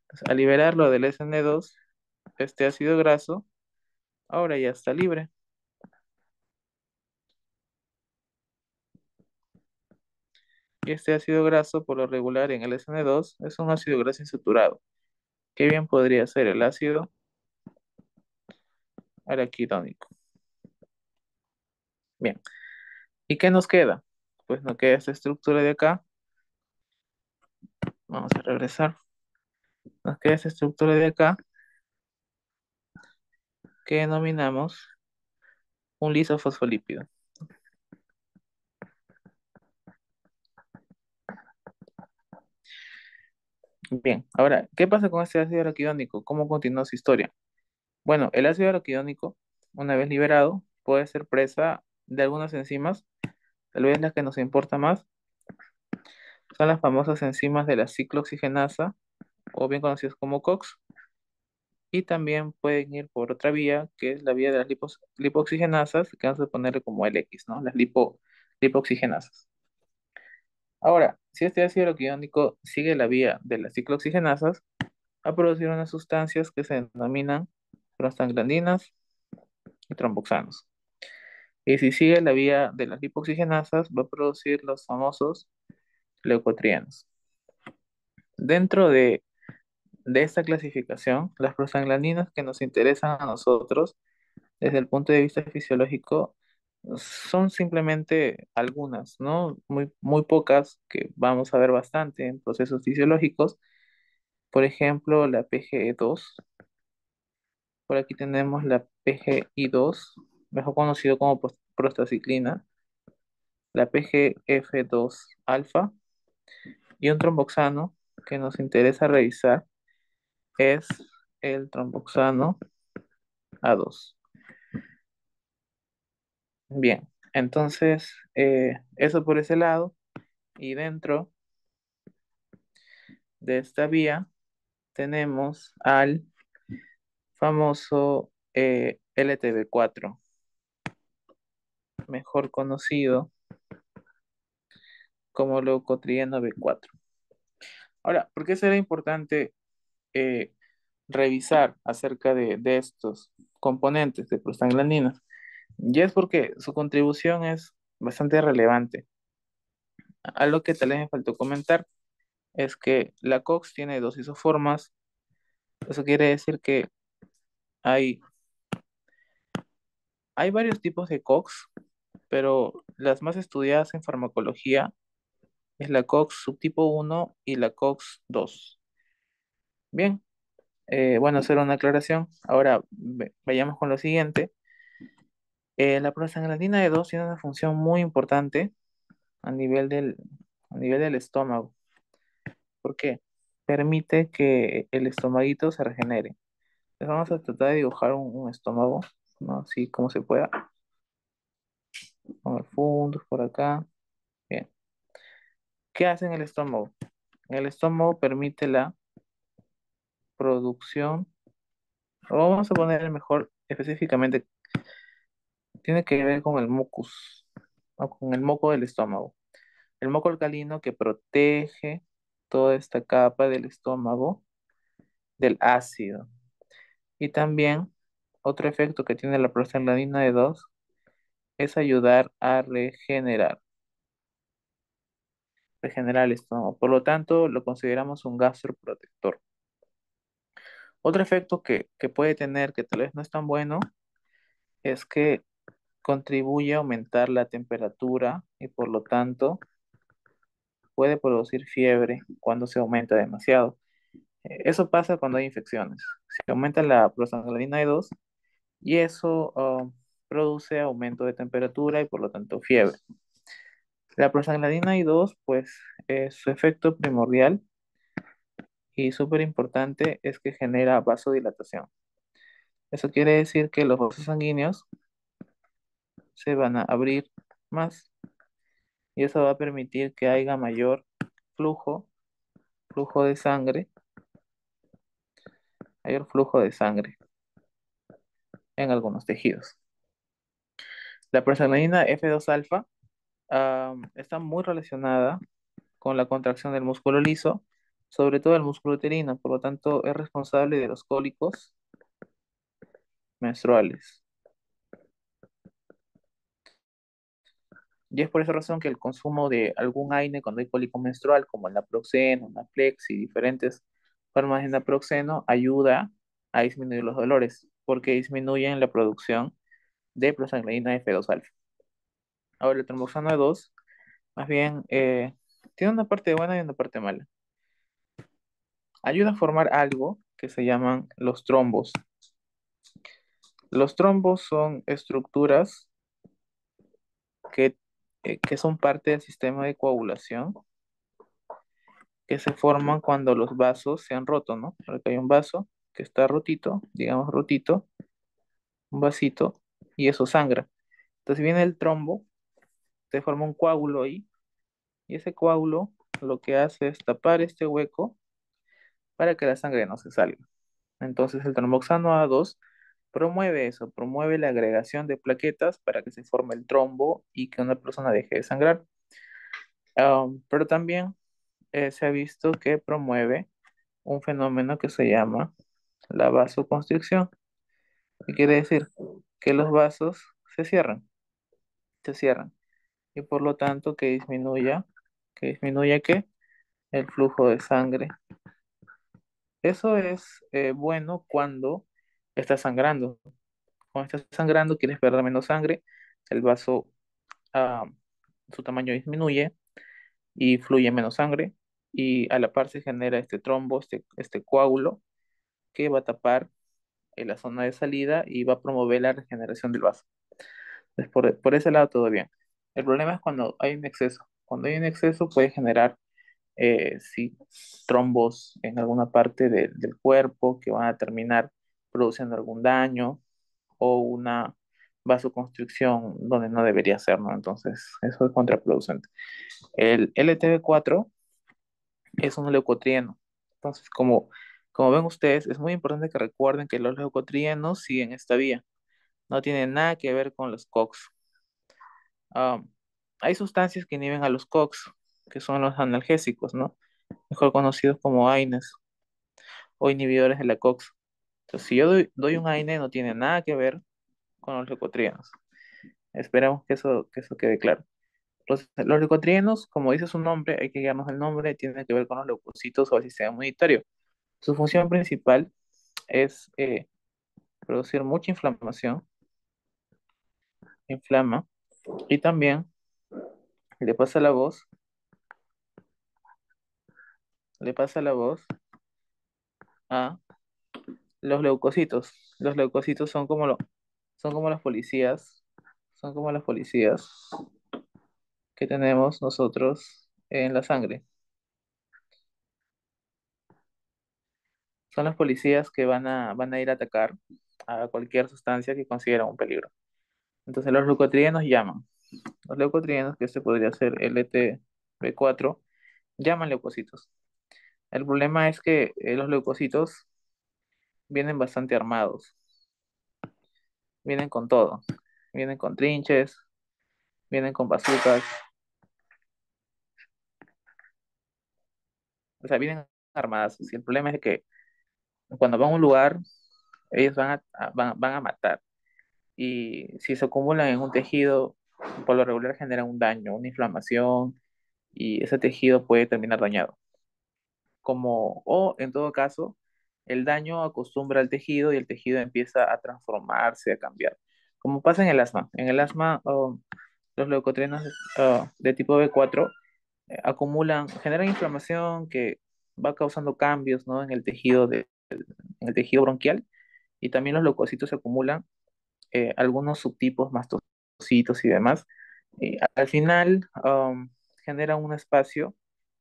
Entonces, al liberarlo del SN2, este ácido graso ahora ya está libre. Y este ácido graso, por lo regular en el SN2, es un ácido graso insaturado. ¿Qué bien podría ser el ácido araquidónico? Bien. ¿Y qué nos queda? Pues nos queda esta estructura de acá. Vamos a regresar. Nos queda esta estructura de acá que denominamos un lisofosfolípido. Bien, ahora, ¿qué pasa con este ácido araquidónico? ¿Cómo continúa su historia? Bueno, el ácido araquidónico, una vez liberado, puede ser presa de algunas enzimas, tal vez las que nos importa más, son las famosas enzimas de la ciclooxigenasa, o bien conocidas como COX, y también pueden ir por otra vía, que es la vía de las lipoxigenasas, que vamos a ponerle como el X, ¿no? Las lipoxigenasas. Ahora, si este ácido araquidónico sigue la vía de las ciclooxigenasas, va a producir unas sustancias que se denominan prostaglandinas y tromboxanos. Y si sigue la vía de las lipoxigenasas, va a producir los famosos leucotrienos. Dentro de esta clasificación, las prostaglandinas que nos interesan a nosotros desde el punto de vista fisiológico son simplemente algunas, ¿no? Muy, muy pocas que vamos a ver bastante en procesos fisiológicos. Por ejemplo, la PGE2. Por aquí tenemos la PGI2, mejor conocido como prostaciclina, la PGF2 alfa y un tromboxano que nos interesa revisar es el tromboxano A2. Bien, entonces eso por ese lado. Y dentro de esta vía tenemos al famoso LTB4, mejor conocido como leucotrieno B4. Ahora, ¿por qué será importante eh, revisar acerca de estos componentes de prostaglandinas? Y es porque su contribución es bastante relevante. Algo que tal vez me faltó comentar es que la COX tiene dos isoformas. Eso quiere decir que hay, hay varios tipos de COX, pero las más estudiadas en farmacología es la COX subtipo 1 y la COX 2. Bien, bueno, hacer una aclaración. Ahora vayamos con lo siguiente. La prostaglandina E2 tiene una función muy importante a nivel a nivel del estómago. ¿Por qué? Permite que el estomaguito se regenere. Entonces vamos a tratar de dibujar un estómago, ¿no? Así como se pueda, con el fundus por acá. Bien. ¿Qué hace en el estómago? El estómago permite la producción, o vamos a poner mejor específicamente, tiene que ver con el mucus, o con el moco del estómago. El moco alcalino que protege toda esta capa del estómago del ácido. Y también otro efecto que tiene la prostaglandina E2 es ayudar a regenerar el estómago. Por lo tanto, lo consideramos un gastroprotector. Otro efecto que puede tener, que tal vez no es tan bueno, es que contribuye a aumentar la temperatura y por lo tanto puede producir fiebre cuando se aumenta demasiado. Eso pasa cuando hay infecciones. Se aumenta la prostaglandina E2 y eso produce aumento de temperatura y por lo tanto fiebre. La prostaglandina I2, pues su efecto primordial y súper importante es que genera vasodilatación. Eso quiere decir que los vasos sanguíneos se van a abrir más y eso va a permitir que haya flujo, flujo de sangre, mayor flujo de sangre en algunos tejidos. La prostaglandina F2 alfa está muy relacionada con la contracción del músculo liso, sobre todo el músculo uterino, por lo tanto es responsable de los cólicos menstruales. Y es por esa razón que el consumo de algún AINE cuando hay cólico menstrual, como el naproxeno, Naplex y diferentes formas de naproxeno, ayuda a disminuir los dolores, porque disminuyen la producción de prostaglandina F2 alfa. Ahora, el tromboxano 2, más bien, tiene una parte buena y una parte mala. Ayuda a formar algo que se llaman los trombos. Los trombos son estructuras que, que son parte del sistema de coagulación que se forman cuando los vasos se han roto, ¿no? Porque hay un vaso que está rotito, digamos rotito, un vasito, y eso sangra. Entonces viene el trombo, se forma un coágulo ahí, y ese coágulo lo que hace es tapar este hueco para que la sangre no se salga. Entonces el tromboxano A2 promueve eso, promueve la agregación de plaquetas para que se forme el trombo y que una persona deje de sangrar. Pero también se ha visto que promueve un fenómeno que se llama la vasoconstricción. ¿Qué quiere decir? Que los vasos se cierran, y por lo tanto que disminuya ¿qué? El flujo de sangre. Eso es bueno cuando está sangrando. Cuando está sangrando, quieres perder menos sangre, el vaso, ah, su tamaño disminuye y fluye menos sangre, y a la par se genera este trombo, este coágulo, que va a tapar la zona de salida y va a promover la regeneración del vaso. Entonces, por ese lado todo bien. El problema es cuando hay un exceso. Cuando hay un exceso puede generar sí, trombos en alguna parte del cuerpo que van a terminar produciendo algún daño, o una vasoconstricción donde no debería ser, ¿no? Entonces, eso es contraproducente. El LTB4 es un leucotrieno. Entonces, como ven ustedes, es muy importante que recuerden que los leucotrienos siguen esta vía. No tienen nada que ver con los COX. Ah, Hay sustancias que inhiben a los COX, que son los analgésicos, ¿no? Mejor conocidos como AINES o inhibidores de la COX. Entonces, si yo doy un AINE, no tiene nada que ver con los leucotrienos. Esperamos que eso quede claro. Los leucotrienos, como dice su nombre, hay que guiarnos el nombre, tiene que ver con los leucocitos o el sistema inmunitario. Su función principal es producir mucha inflamación, inflama, y también le pasa la voz, le pasa la voz a los leucocitos. Los leucocitos son como las policías, son como las policías que tenemos nosotros en la sangre. Son los policías que van a ir a atacar a cualquier sustancia que consideran un peligro. Entonces los leucotrienos llaman. Los leucotrienos, que este podría ser LTB4, llaman leucocitos. El problema es que los leucocitos vienen bastante armados, vienen con todo. Vienen con trinches, vienen con bazucas, o sea, vienen armadas. Y el problema es que cuando van a un lugar, ellos van a matar. Y si se acumulan en un tejido, por lo regular generan un daño, una inflamación, y ese tejido puede terminar dañado. O en todo caso, el daño acostumbra al tejido y el tejido empieza a transformarse, a cambiar. Como pasa en el asma. En el asma, los leucotrienos de tipo B4 generan inflamación que va causando cambios, ¿no? En el tejido bronquial, y también los leucocitos se acumulan, algunos subtipos, mastocitos y demás. Y al final genera un espacio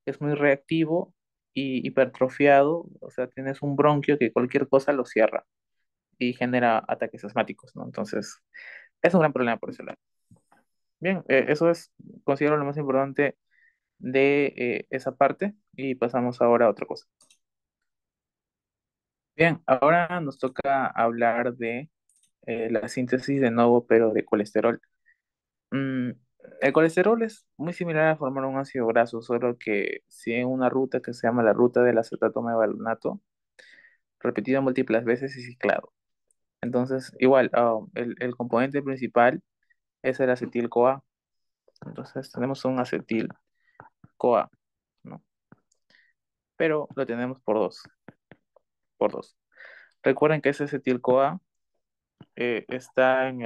que es muy reactivo y hipertrofiado, o sea, tienes un bronquio que cualquier cosa lo cierra y genera ataques asmáticos, ¿no? Entonces, es un gran problema por ese lado. Bien, eso es, considero lo más importante de esa parte, y pasamos ahora a otra cosa. Bien, ahora nos toca hablar de la síntesis de nuevo, pero de colesterol. Mm, el colesterol es muy similar a formar un ácido graso, solo que sigue una ruta que se llama la ruta del acetato mevalоnato, repetido múltiples veces y ciclado. Entonces, igual, el componente principal es el acetil-CoA. Entonces, tenemos un acetil-CoA, ¿no? Pero lo tenemos por dos. Recuerden que ese acetil-CoA está en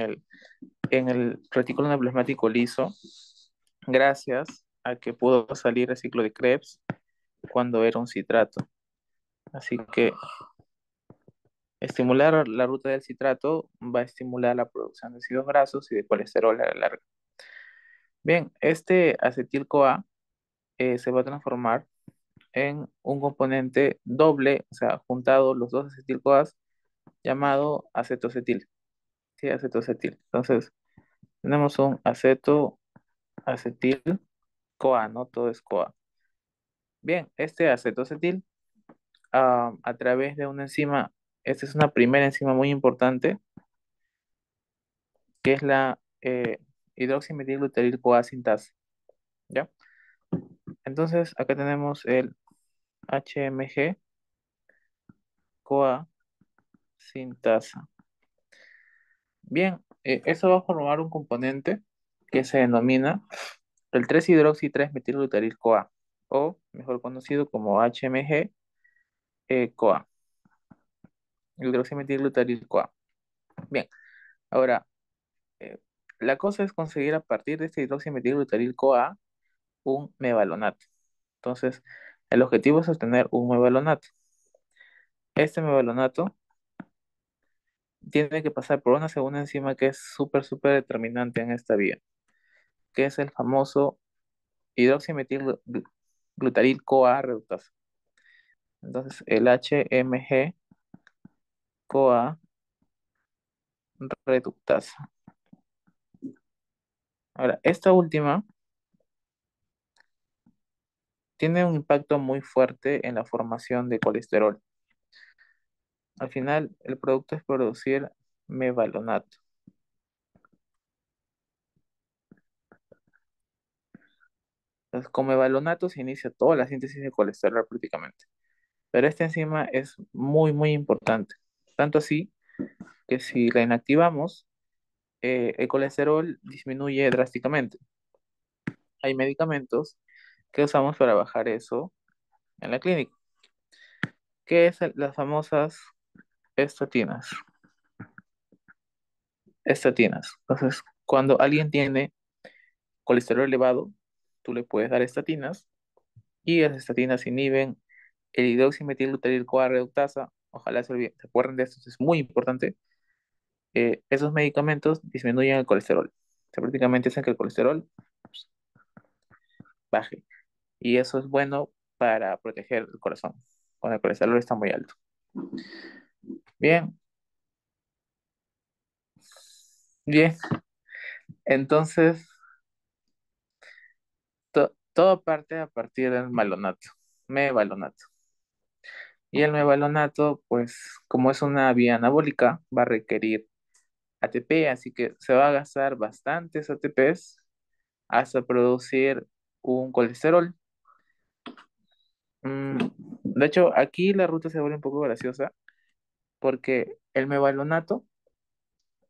el retículo endoplasmático liso, gracias a que pudo salir el ciclo de Krebs cuando era un citrato. Así que estimular la ruta del citrato va a estimular la producción de ácidos grasos y de colesterol a la larga. Bien, este acetil-CoA se va a transformar en un componente doble, o sea, juntado los dos acetil-CoAs, llamado acetoacetil. Sí, acetoacetil. Entonces, tenemos un aceto, acetil, CoA, ¿no? Todo es CoA. Bien, este acetoacetil, a través de una enzima, esta es una primera enzima muy importante, que es la hidroximetilglutaril-CoA sintasa, ¿ya? Entonces, acá tenemos el HMG CoA sintasa. Bien, eso va a formar un componente que se denomina el 3-hidroxi-3-metilglutaril-CoA, o mejor conocido como HMG CoA, hidroximetilglutaril-CoA. Bien, ahora, eh, la cosa es conseguir a partir de este hidroximetilglutaril-CoA un mevalonato. Entonces, el objetivo es obtener un mevalonato. Este mevalonato tiene que pasar por una segunda enzima que es súper determinante en esta vía, que es el famoso hidroximetilglutaril-CoA reductasa. Entonces, el HMG-CoA reductasa. Ahora, esta última tiene un impacto muy fuerte en la formación de colesterol. Al final, el producto es producir mevalonato. Entonces, con mevalonato se inicia toda la síntesis de colesterol prácticamente. Pero esta enzima es muy importante. Tanto así que si la inactivamos, el colesterol disminuye drásticamente. Hay medicamentos que usamos para bajar eso en la clínica, que es las famosas estatinas. Estatinas. Entonces, cuando alguien tiene colesterol elevado, tú le puedes dar estatinas y las estatinas inhiben el hidroximetilglutaril-CoA reductasa. Ojalá se acuerden de esto, es muy importante. Esos medicamentos disminuyen el colesterol. O sea, prácticamente hacen que el colesterol pues, baje. Y eso es bueno para proteger el corazón cuando el colesterol está muy alto. Bien, bien. Entonces, todo parte a partir del malonato, mevalonato. Y el mevalonato, pues, como es una vía anabólica, va a requerir ATP, así que se va a gastar bastantes ATPs hasta producir un colesterol. Mm, de hecho, aquí la ruta se vuelve un poco graciosa porque el mevalonato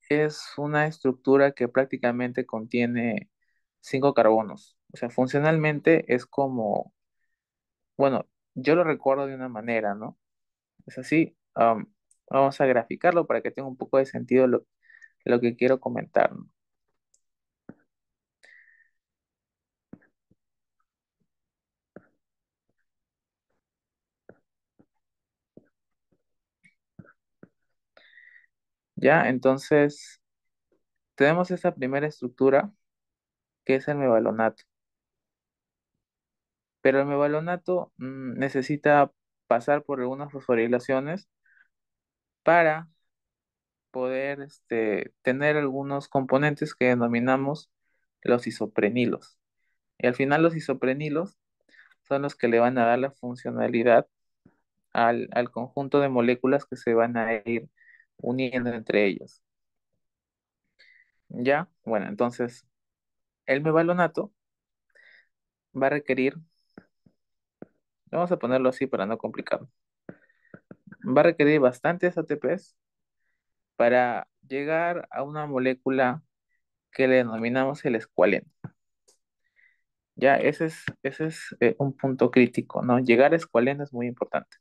es una estructura que prácticamente contiene 5 carbonos. O sea, funcionalmente es como, bueno, yo lo recuerdo de una manera, ¿no? Es así. Vamos a graficarlo para que tenga un poco de sentido lo que quiero comentar, ¿no? Ya, entonces tenemos esta primera estructura que es el mevalonato. Pero el mevalonato necesita pasar por algunas fosforilaciones para poder tener algunos componentes que denominamos los isoprenilos. Y al final los isoprenilos son los que le van a dar la funcionalidad al conjunto de moléculas que se van a ir uniendo entre ellos. ¿Ya? Bueno, entonces el mevalonato va a requerir, vamos a ponerlo así para no complicarlo, va a requerir bastantes ATPs para llegar a una molécula que le denominamos el escualeno. Ya, ese es un punto crítico, ¿no? Llegar a escualeno es muy importante.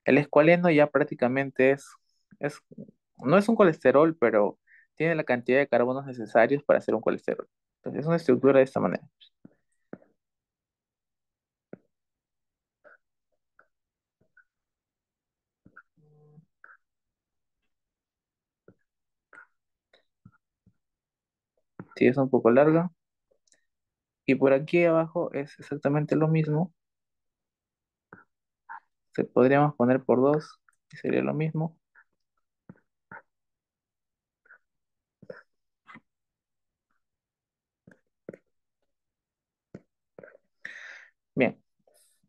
El escualeno ya prácticamente es, no es un colesterol, pero tiene la cantidad de carbonos necesarios para hacer un colesterol. Entonces, es una estructura de esta manera. Sí, es un poco larga. Y por aquí abajo es exactamente lo mismo. Se podríamos poner por dos y sería lo mismo.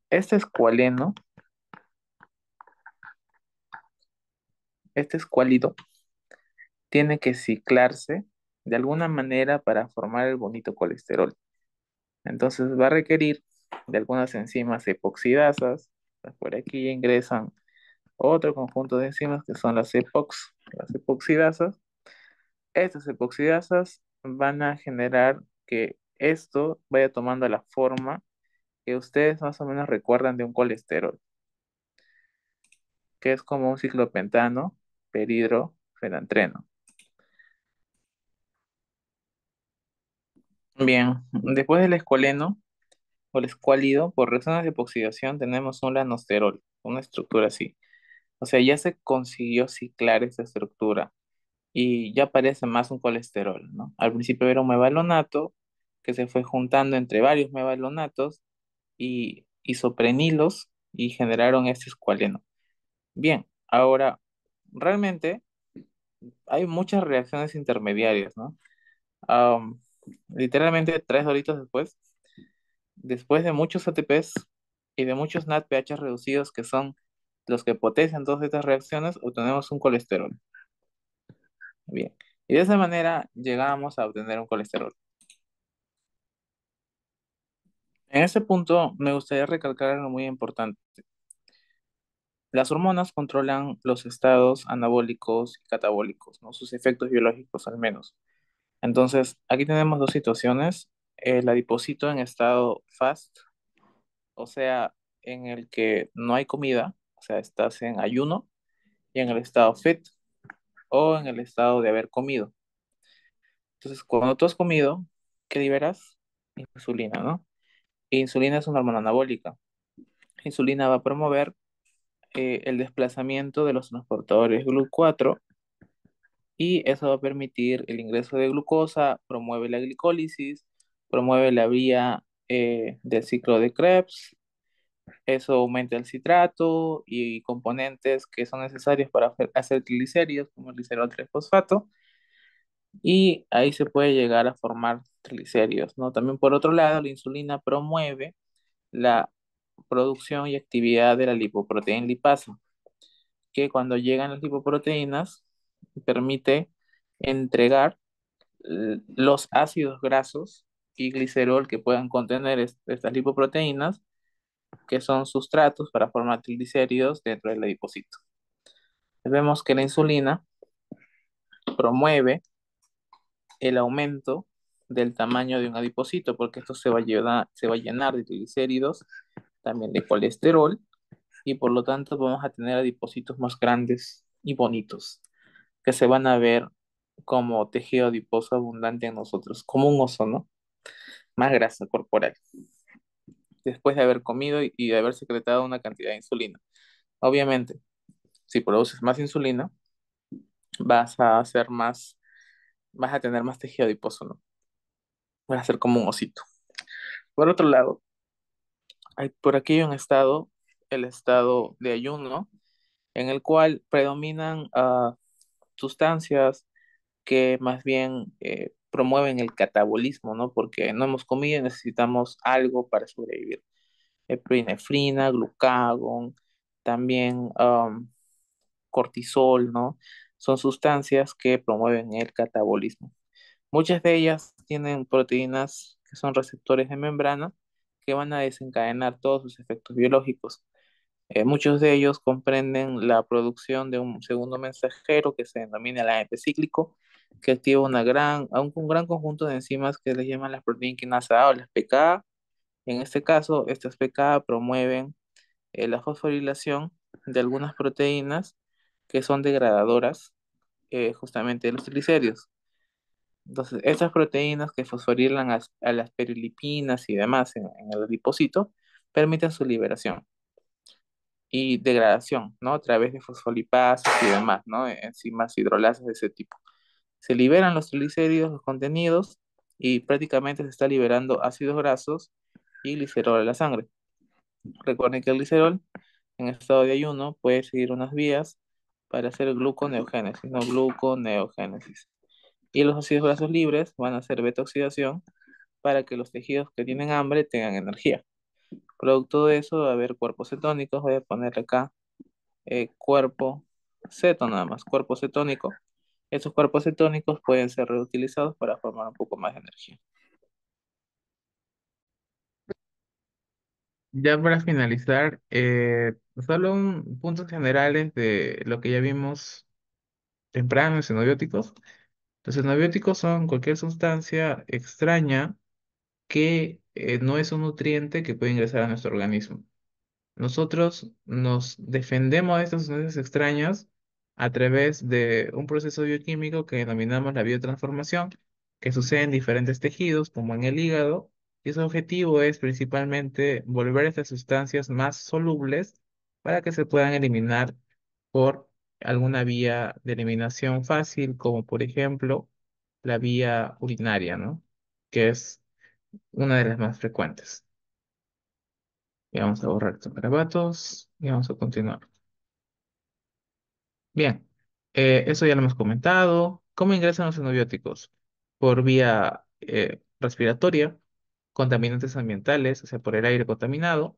Este escualeno, este escuálido, tiene que ciclarse de alguna manera para formar el bonito colesterol. Entonces va a requerir de algunas enzimas epoxidasas. Pues por aquí ya ingresan otro conjunto de enzimas que son las epoxidasas. Estas epoxidasas van a generar que esto vaya tomando la forma que ustedes más o menos recuerdan de un colesterol, que es como un ciclopentano, peridrofenantreno. Bien, después del escualeno o el escuálido, por razones de epoxidación tenemos un lanosterol, una estructura así. O sea, ya se consiguió ciclar esta estructura y ya parece más un colesterol, ¿no? Al principio era un mevalonato que se fue juntando entre varios mevalonatos y isoprenilos y generaron este escualeno. Bien, ahora, realmente hay muchas reacciones intermediarias, ¿no? Am, Literalmente 3 horitas después, después de muchos ATPs y de muchos NADPH reducidos que son los que potencian todas estas reacciones, obtenemos un colesterol. Bien, y de esa manera llegamos a obtener un colesterol. En este punto me gustaría recalcar algo muy importante. Las hormonas controlan los estados anabólicos y catabólicos, ¿no? Sus efectos biológicos al menos. Entonces, aquí tenemos dos situaciones. El adiposito en estado fast, o sea, en el que no hay comida, o sea, estás en ayuno, y en el estado fit, o en el estado de haber comido. Entonces, cuando tú has comido, ¿qué liberas? Insulina, ¿no? E insulina es una hormona anabólica. Insulina va a promover el desplazamiento de los transportadores GLUT4 y eso va a permitir el ingreso de glucosa, promueve la glicólisis, promueve la vía del ciclo de Krebs, eso aumenta el citrato y componentes que son necesarios para hacer triglicéridos, como el glicerol 3-fosfato, y ahí se puede llegar a formar triglicéridos, ¿no? También por otro lado, la insulina promueve la producción y actividad de la lipoproteína lipasa, que cuando llegan las lipoproteínas permite entregar los ácidos grasos y glicerol que puedan contener estas lipoproteínas, que son sustratos para formar triglicéridos dentro del adipocito. Vemos que la insulina promueve el aumento del tamaño de un adipocito, porque esto se va a llenar de triglicéridos, también de colesterol, y por lo tanto vamos a tener adipocitos más grandes y bonitos, que se van a ver como tejido adiposo abundante en nosotros, como un oso, ¿no? Más grasa corporal, después de haber comido y de haber secretado una cantidad de insulina. Obviamente, si produces más insulina, vas a hacer más, vas a tener más tejido adiposo, ¿no? Vas a ser como un osito. Por otro lado, hay por aquí hay un estado, el estado de ayuno, en el cual predominan sustancias que más bien promueven el catabolismo, ¿no? Porque no hemos comido y necesitamos algo para sobrevivir. Epinefrina, glucagón, también cortisol, ¿no? Son sustancias que promueven el catabolismo. Muchas de ellas tienen proteínas que son receptores de membrana que van a desencadenar todos sus efectos biológicos. Muchos de ellos comprenden la producción de un segundo mensajero que se denomina el AMP cíclico, que activa un gran conjunto de enzimas que les llaman las proteínas quinasa A o las PKA. En este caso, estas PKA promueven la fosforilación de algunas proteínas que son degradadoras justamente de los triglicéridos. Entonces, estas proteínas que fosforilan a las perilipinas y demás en el adipocito permiten su liberación y degradación, ¿no? A través de fosfolipasos y demás, ¿no? Enzimas hidrolasas de ese tipo. Se liberan los triglicéridos, los contenidos, y prácticamente se está liberando ácidos grasos y glicerol a la sangre. Recuerden que el glicerol en estado de ayuno puede seguir unas vías para hacer gluconeogénesis, no gluconeogénesis. Y los ácidos grasos libres van a hacer beta oxidación para que los tejidos que tienen hambre tengan energía. Producto de eso va a haber cuerpos cetónicos, voy a ponerle acá cuerpo ceto nada más, cuerpo cetónico. Esos cuerpos cetónicos pueden ser reutilizados para formar un poco más de energía. Ya para finalizar, solo puntos generales de lo que ya vimos temprano en xenobióticos. Los xenobióticos son cualquier sustancia extraña que no es un nutriente que puede ingresar a nuestro organismo. Nosotros nos defendemos de estas sustancias extrañas a través de un proceso bioquímico que denominamos la biotransformación, que sucede en diferentes tejidos, como en el hígado, y su objetivo es principalmente volver estas sustancias más solubles para que se puedan eliminar por alguna vía de eliminación fácil, como por ejemplo la vía urinaria, ¿no? Que es una de las más frecuentes. Y vamos a borrar estos garabatos y vamos a continuar. Bien, eso ya lo hemos comentado. ¿Cómo ingresan los xenobióticos? Por vía respiratoria, contaminantes ambientales, o sea, por el aire contaminado,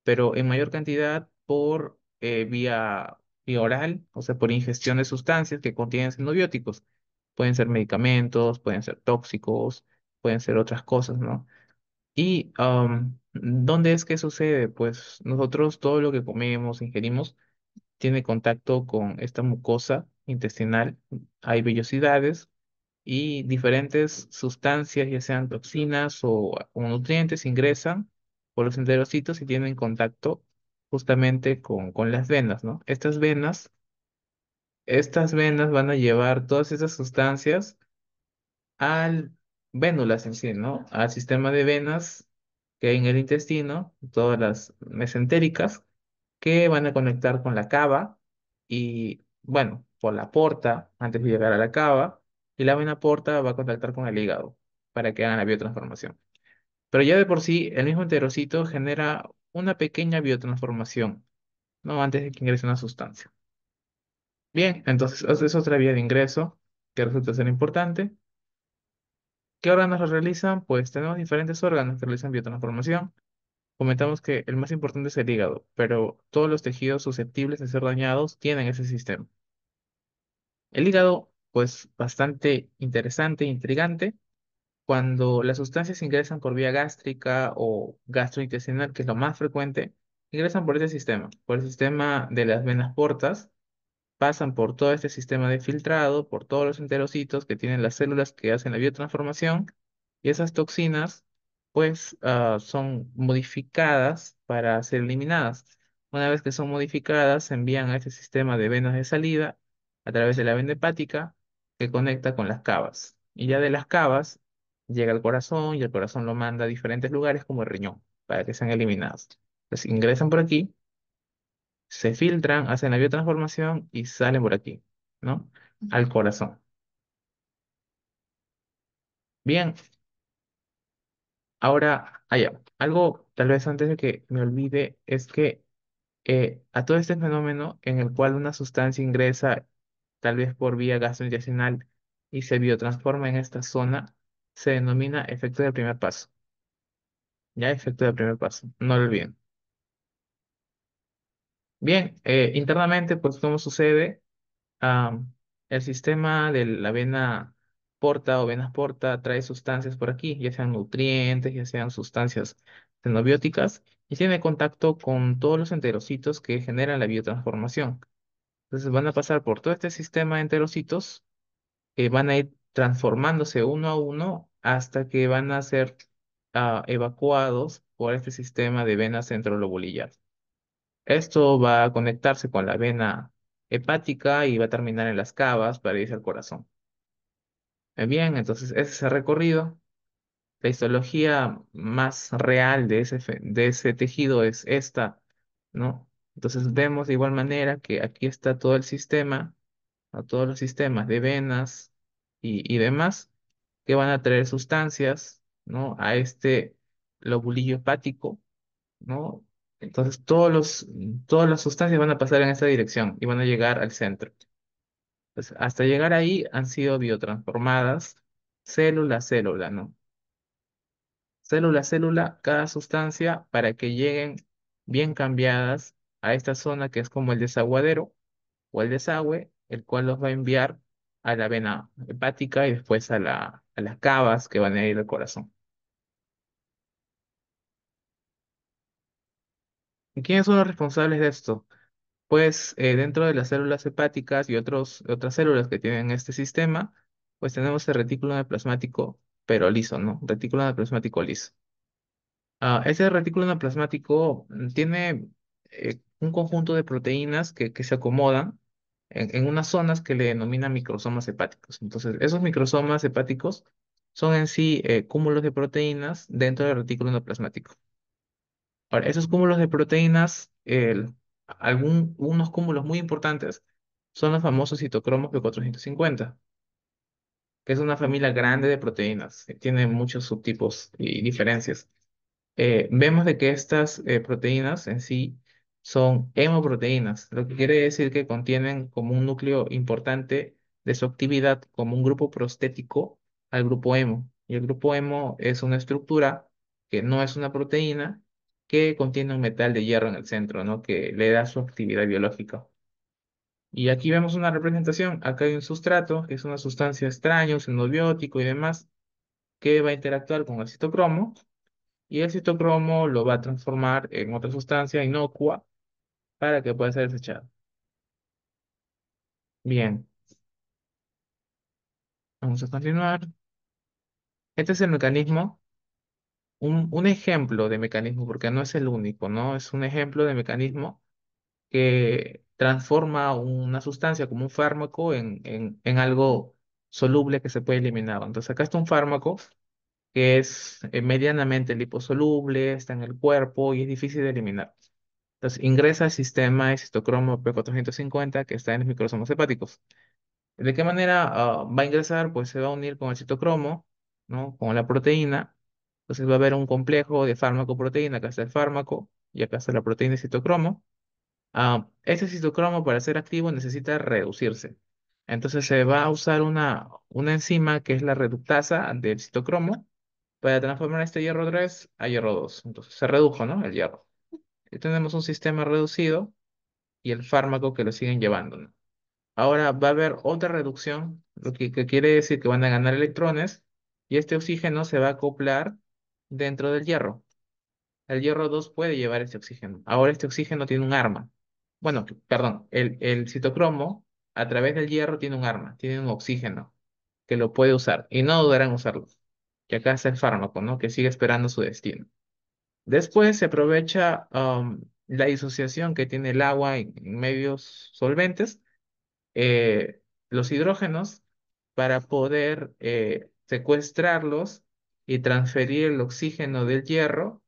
pero en mayor cantidad por vía oral, o sea, por ingestión de sustancias que contienen xenobióticos. Pueden ser medicamentos, pueden ser tóxicos, pueden ser otras cosas, ¿no? ¿Y dónde es que sucede? Pues nosotros todo lo que comemos, ingerimos, tiene contacto con esta mucosa intestinal. Hay vellosidades y diferentes sustancias, ya sean toxinas o nutrientes, ingresan por los enterocitos y tienen contacto justamente con las venas, ¿no? Estas venas van a llevar todas esas sustancias al vénulas en sí, ¿no? Al sistema de venas que hay en el intestino, todas las mesentéricas, que van a conectar con la cava y, bueno, por la porta antes de llegar a la cava, y la vena porta va a contactar con el hígado para que hagan la biotransformación. Pero ya de por sí, el mismo enterocito genera una pequeña biotransformación, ¿no? Antes de que ingrese una sustancia. Bien, entonces esa es otra vía de ingreso que resulta ser importante. ¿Qué órganos lo realizan? Pues tenemos diferentes órganos que realizan biotransformación. Comentamos que el más importante es el hígado, pero todos los tejidos susceptibles de ser dañados tienen ese sistema. El hígado, pues bastante interesante e intrigante. Cuando las sustancias ingresan por vía gástrica o gastrointestinal, que es lo más frecuente, ingresan por ese sistema, por el sistema de las venas portas, pasan por todo este sistema de filtrado, por todos los enterocitos que tienen las células que hacen la biotransformación, y esas toxinas, pues, son modificadas para ser eliminadas. Una vez que son modificadas, se envían a este sistema de venas de salida a través de la vena hepática que conecta con las cavas. Y ya de las cavas llega al corazón y el corazón lo manda a diferentes lugares como el riñón para que sean eliminadas. Entonces ingresan por aquí, se filtran, hacen la biotransformación y salen por aquí, ¿no? Al corazón. Bien, ahora, allá. Algo tal vez antes de que me olvide es que a todo este fenómeno en el cual una sustancia ingresa tal vez por vía gastrointestinal y se biotransforma en esta zona, se denomina efecto del primer paso. Ya, efecto del primer paso, no lo olviden. Bien, internamente, pues, ¿cómo sucede? El sistema de la vena porta o venas porta trae sustancias por aquí, ya sean nutrientes, ya sean sustancias xenobióticas, y tiene contacto con todos los enterocitos que generan la biotransformación. Entonces van a pasar por todo este sistema de enterocitos que van a ir transformándose uno a uno hasta que van a ser evacuados por este sistema de vena centrolobulillar. Esto va a conectarse con la vena hepática y va a terminar en las cavas para irse al corazón. Bien, entonces ese es el recorrido. La histología más real de ese tejido es esta, ¿no? Entonces vemos de igual manera que aquí está todo el sistema, ¿no? Todos los sistemas de venas y demás que van a traer sustancias, ¿no? A este lobulillo hepático, ¿no? Entonces todas las sustancias van a pasar en esta dirección y van a llegar al centro. Pues hasta llegar ahí han sido biotransformadas célula a célula, ¿no? célula a célula, cada sustancia para que lleguen bien cambiadas a esta zona que es como el desaguadero o el desagüe, el cual los va a enviar a la vena hepática y después a las cavas que van a ir al corazón. ¿Y quiénes son los responsables de esto? Pues dentro de las células hepáticas y otras células que tienen este sistema, pues tenemos el retículo endoplasmático, pero liso, ¿no? Retículo endoplasmático liso. Ese retículo endoplasmático tiene un conjunto de proteínas que se acomodan en unas zonas que le denominan microsomas hepáticos. Entonces, esos microsomas hepáticos son en sí cúmulos de proteínas dentro del retículo endoplasmático. Ahora, esos cúmulos de proteínas, unos cúmulos muy importantes, son los famosos citocromos P450, que es una familia grande de proteínas, que tiene muchos subtipos y diferencias. Vemos de que estas proteínas en sí son hemoproteínas, lo que quiere decir que contienen como un núcleo importante de su actividad como un grupo prostético al grupo hemo. Y el grupo hemo es una estructura que no es una proteína, que contiene un metal de hierro en el centro, ¿no? Que le da su actividad biológica. Y aquí vemos una representación. Acá hay un sustrato, que es una sustancia extraña, un xenobiótico y demás, que va a interactuar con el citocromo y el citocromo lo va a transformar en otra sustancia inocua para que pueda ser desechado. Bien, vamos a continuar. Este es el mecanismo, un ejemplo de mecanismo, porque no es el único, ¿no? Es un ejemplo de mecanismo que transforma una sustancia como un fármaco en algo soluble que se puede eliminar. Entonces acá está un fármaco que es medianamente liposoluble, está en el cuerpo y es difícil de eliminar. Entonces ingresa al sistema de citocromo P450 que está en los microsomos hepáticos. ¿De qué manera va a ingresar? Pues se va a unir con el citocromo, ¿no? Con la proteína. Entonces va a haber un complejo de fármaco-proteína. Acá está el fármaco y acá está la proteína y citocromo. Ese citocromo para ser activo necesita reducirse. Entonces se va a usar una enzima que es la reductasa del citocromo para transformar este hierro 3 a hierro 2. Entonces se redujo, ¿no? El hierro. Y tenemos un sistema reducido y el fármaco que lo siguen llevando, ¿no? Ahora va a haber otra reducción, que quiere decir que van a ganar electrones y este oxígeno se va a acoplar dentro del hierro. El hierro 2 puede llevar este oxígeno. Ahora este oxígeno tiene un arma. Bueno, perdón, el citocromo a través del hierro tiene un arma, tiene un oxígeno que lo puede usar y no dudará en usarlo. Y acá está el fármaco, ¿no? Que sigue esperando su destino. Después se aprovecha la disociación que tiene el agua en medios solventes, los hidrógenos, para poder secuestrarlos y transferir el oxígeno del hierro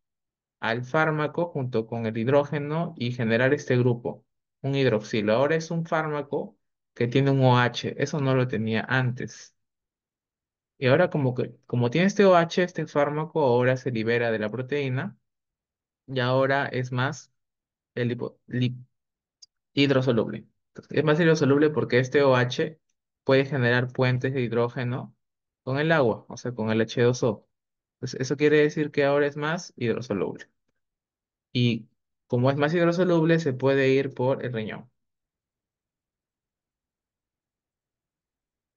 al fármaco junto con el hidrógeno y generar este grupo, un hidroxilo. Ahora es un fármaco que tiene un OH, eso no lo tenía antes. Y ahora como tiene este OH, este fármaco ahora se libera de la proteína y ahora es más el hidrosoluble. Entonces, es más hidrosoluble porque este OH puede generar puentes de hidrógeno con el agua, o sea, con el H2O. Entonces, eso quiere decir que ahora es más hidrosoluble. Y como es más hidrosoluble, se puede ir por el riñón.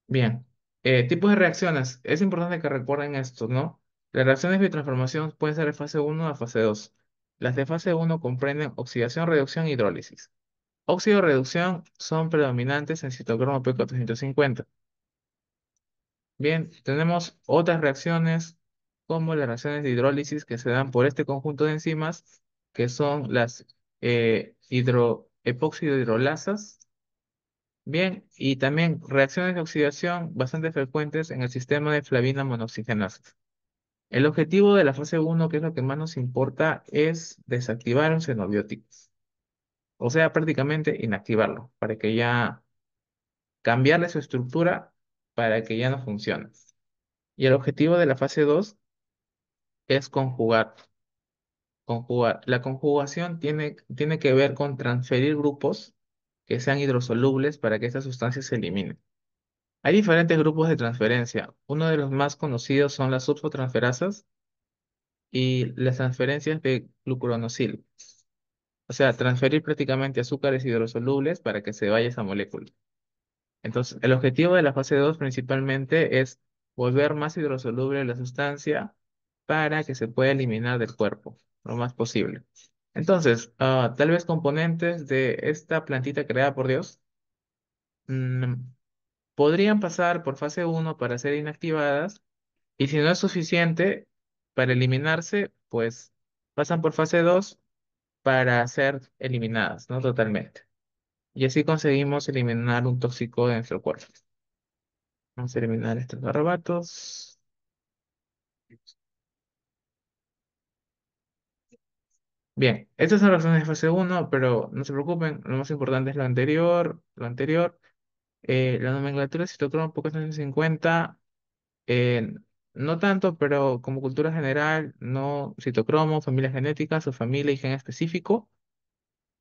Bien. Tipos de reacciones. Es importante que recuerden esto, ¿no? Las reacciones de transformación pueden ser de fase uno a fase 2. Las de fase uno comprenden oxidación, reducción y hidrólisis. Óxido y reducción son predominantes en citocromo P450. Bien, tenemos otras reacciones como las reacciones de hidrólisis que se dan por este conjunto de enzimas que son las hidroepóxido hidrolasas. Bien, y también reacciones de oxidación bastante frecuentes en el sistema de flavina monoxigenasas. El objetivo de la fase uno, que es lo que más nos importa, es desactivar un xenobiótico. O sea, prácticamente inactivarlo, para que ya cambiarle su estructura para que ya no funcione. Y el objetivo de la fase 2 es conjugar. Conjugar. La conjugación tiene que ver con transferir grupos que sean hidrosolubles para que estas sustancias se eliminen. Hay diferentes grupos de transferencia. Uno de los más conocidos son las sulfotransferasas, y las transferencias de glucuronosil. O sea, transferir prácticamente azúcares hidrosolubles para que se vaya esa molécula. Entonces, el objetivo de la fase 2 principalmente es volver más hidrosoluble la sustancia para que se pueda eliminar del cuerpo lo más posible. Entonces, tal vez componentes de esta plantita creada por Dios mm, podrían pasar por fase uno para ser inactivadas y si no es suficiente para eliminarse, pues pasan por fase 2 para ser eliminadas, ¿no? Totalmente. Y así conseguimos eliminar un tóxico de nuestro cuerpo. Vamos a eliminar estos garrabatos. Bien, estas son las razones de fase uno, pero no se preocupen, lo más importante es lo anterior, lo anterior. La nomenclatura de citocromo poco 50, eh, no tanto, pero como cultura general, no citocromo, familia genética, su familia y gen específico.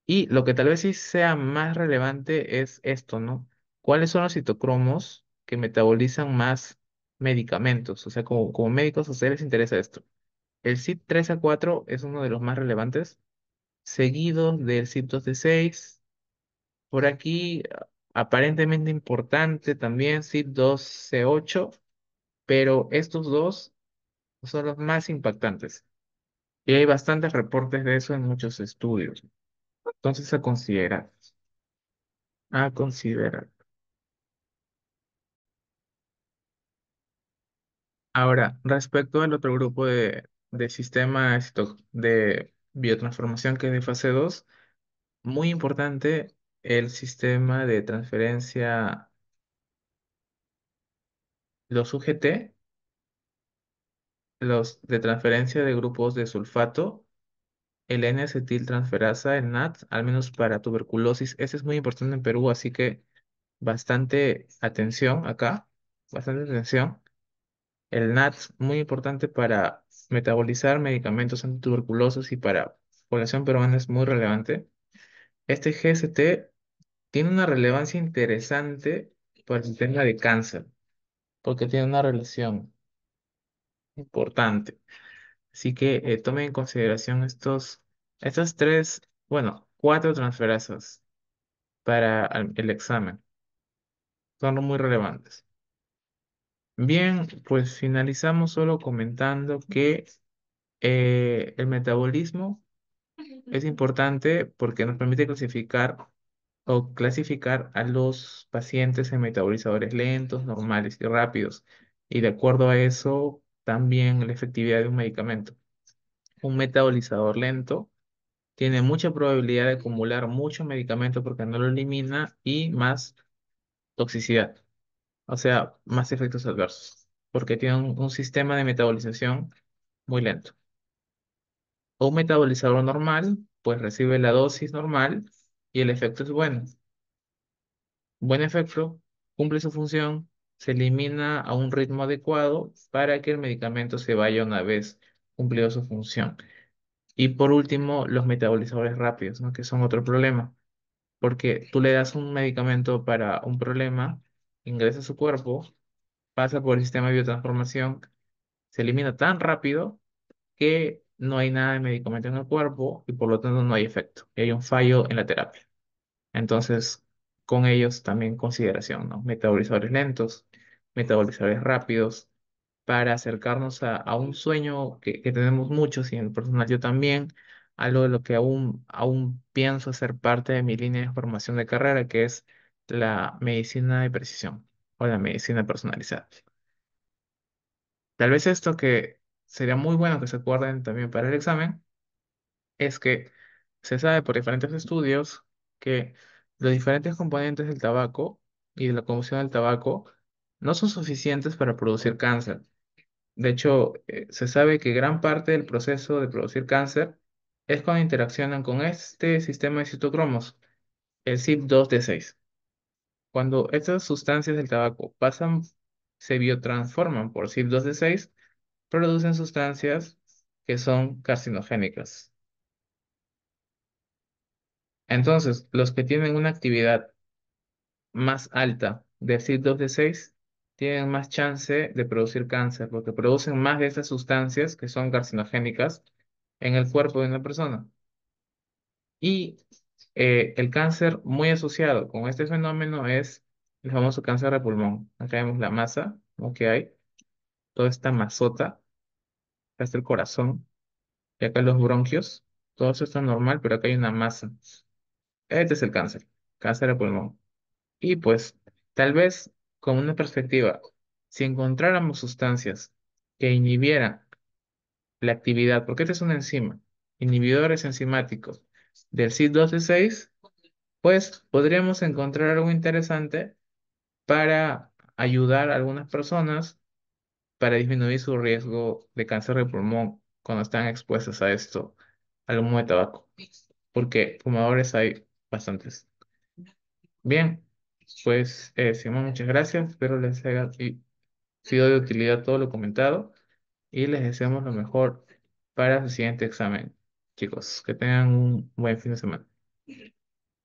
Y lo que tal vez sí sea más relevante es esto, ¿no? ¿Cuáles son los citocromos que metabolizan más medicamentos? O sea, como médicos a ustedes les interesa esto. El CYP3A4 es uno de los más relevantes, seguido del CYP2D6. Por aquí, aparentemente importante también CYP2C8, pero estos dos son los más impactantes. Y hay bastantes reportes de eso en muchos estudios. Entonces, a considerar. A considerar. Ahora, respecto al otro grupo de sistemas de biotransformación que es de fase 2, muy importante el sistema de transferencia, los UGT, los de transferencia de grupos de sulfato, el N-acetiltransferasa, el NAT, al menos para tuberculosis. Ese es muy importante en Perú, así que bastante atención acá, bastante atención. El NAT, muy importante para metabolizar medicamentos antituberculosos y para población peruana es muy relevante. Este GST tiene una relevancia interesante para el tema de cáncer, porque tiene una relación importante. Así que tomen en consideración estas tres, bueno, cuatro transferasas para el examen. Son muy relevantes. Bien, pues finalizamos solo comentando que el metabolismo es importante porque nos permite clasificar o clasificar a los pacientes en metabolizadores lentos, normales y rápidos. Y de acuerdo a eso, también la efectividad de un medicamento. Un metabolizador lento tiene mucha probabilidad de acumular mucho medicamento porque no lo elimina y más toxicidad, o sea, más efectos adversos, porque tiene un sistema de metabolización muy lento. Un metabolizador normal, pues recibe la dosis normal y el efecto es bueno. Buen efecto, cumple su función, se elimina a un ritmo adecuado para que el medicamento se vaya una vez cumplido su función. Y por último, los metabolizadores rápidos, ¿no? Que son otro problema, porque tú le das un medicamento para un problema, ingresa a su cuerpo, pasa por el sistema de biotransformación, se elimina tan rápido que no hay nada de medicamento en el cuerpo y por lo tanto no hay efecto. Y hay un fallo en la terapia. Entonces, con ellos también consideración, ¿no? Metabolizadores lentos, metabolizadores rápidos, para acercarnos a un sueño que tenemos muchos y en lo personal yo también, algo de lo que aún pienso hacer parte de mi línea de formación de carrera, que es la medicina de precisión o la medicina personalizada. Tal vez esto que sería muy bueno que se acuerden también para el examen es que se sabe por diferentes estudios que los diferentes componentes del tabaco y de la combustión del tabaco no son suficientes para producir cáncer. De hecho, se sabe que gran parte del proceso de producir cáncer es cuando interaccionan con este sistema de citocromos, el CYP2D6. Cuando estas sustancias del tabaco se biotransforman por CYP2D6, producen sustancias que son carcinogénicas. Entonces, los que tienen una actividad más alta de CYP2D6 tienen más chance de producir cáncer, porque producen más de esas sustancias que son carcinogénicas en el cuerpo de una persona. Y el cáncer muy asociado con este fenómeno es el famoso cáncer de pulmón. Acá vemos la masa, ¿no? Que hay, toda esta masota, acá está el corazón, y acá los bronquios. Todo eso está normal, pero acá hay una masa. Este es el cáncer, cáncer de pulmón. Y pues, tal vez con una perspectiva, si encontráramos sustancias que inhibieran la actividad, porque esta es una enzima, inhibidores enzimáticos del CYP2D6, pues podríamos encontrar algo interesante para ayudar a algunas personas para disminuir su riesgo de cáncer de pulmón cuando están expuestas a esto, al humo de tabaco, porque fumadores hay bastantes. Bien, pues Simón, muchas gracias. Espero les haya sido de utilidad todo lo comentado y les deseamos lo mejor para su siguiente examen. Chicos, que tengan un buen fin de semana.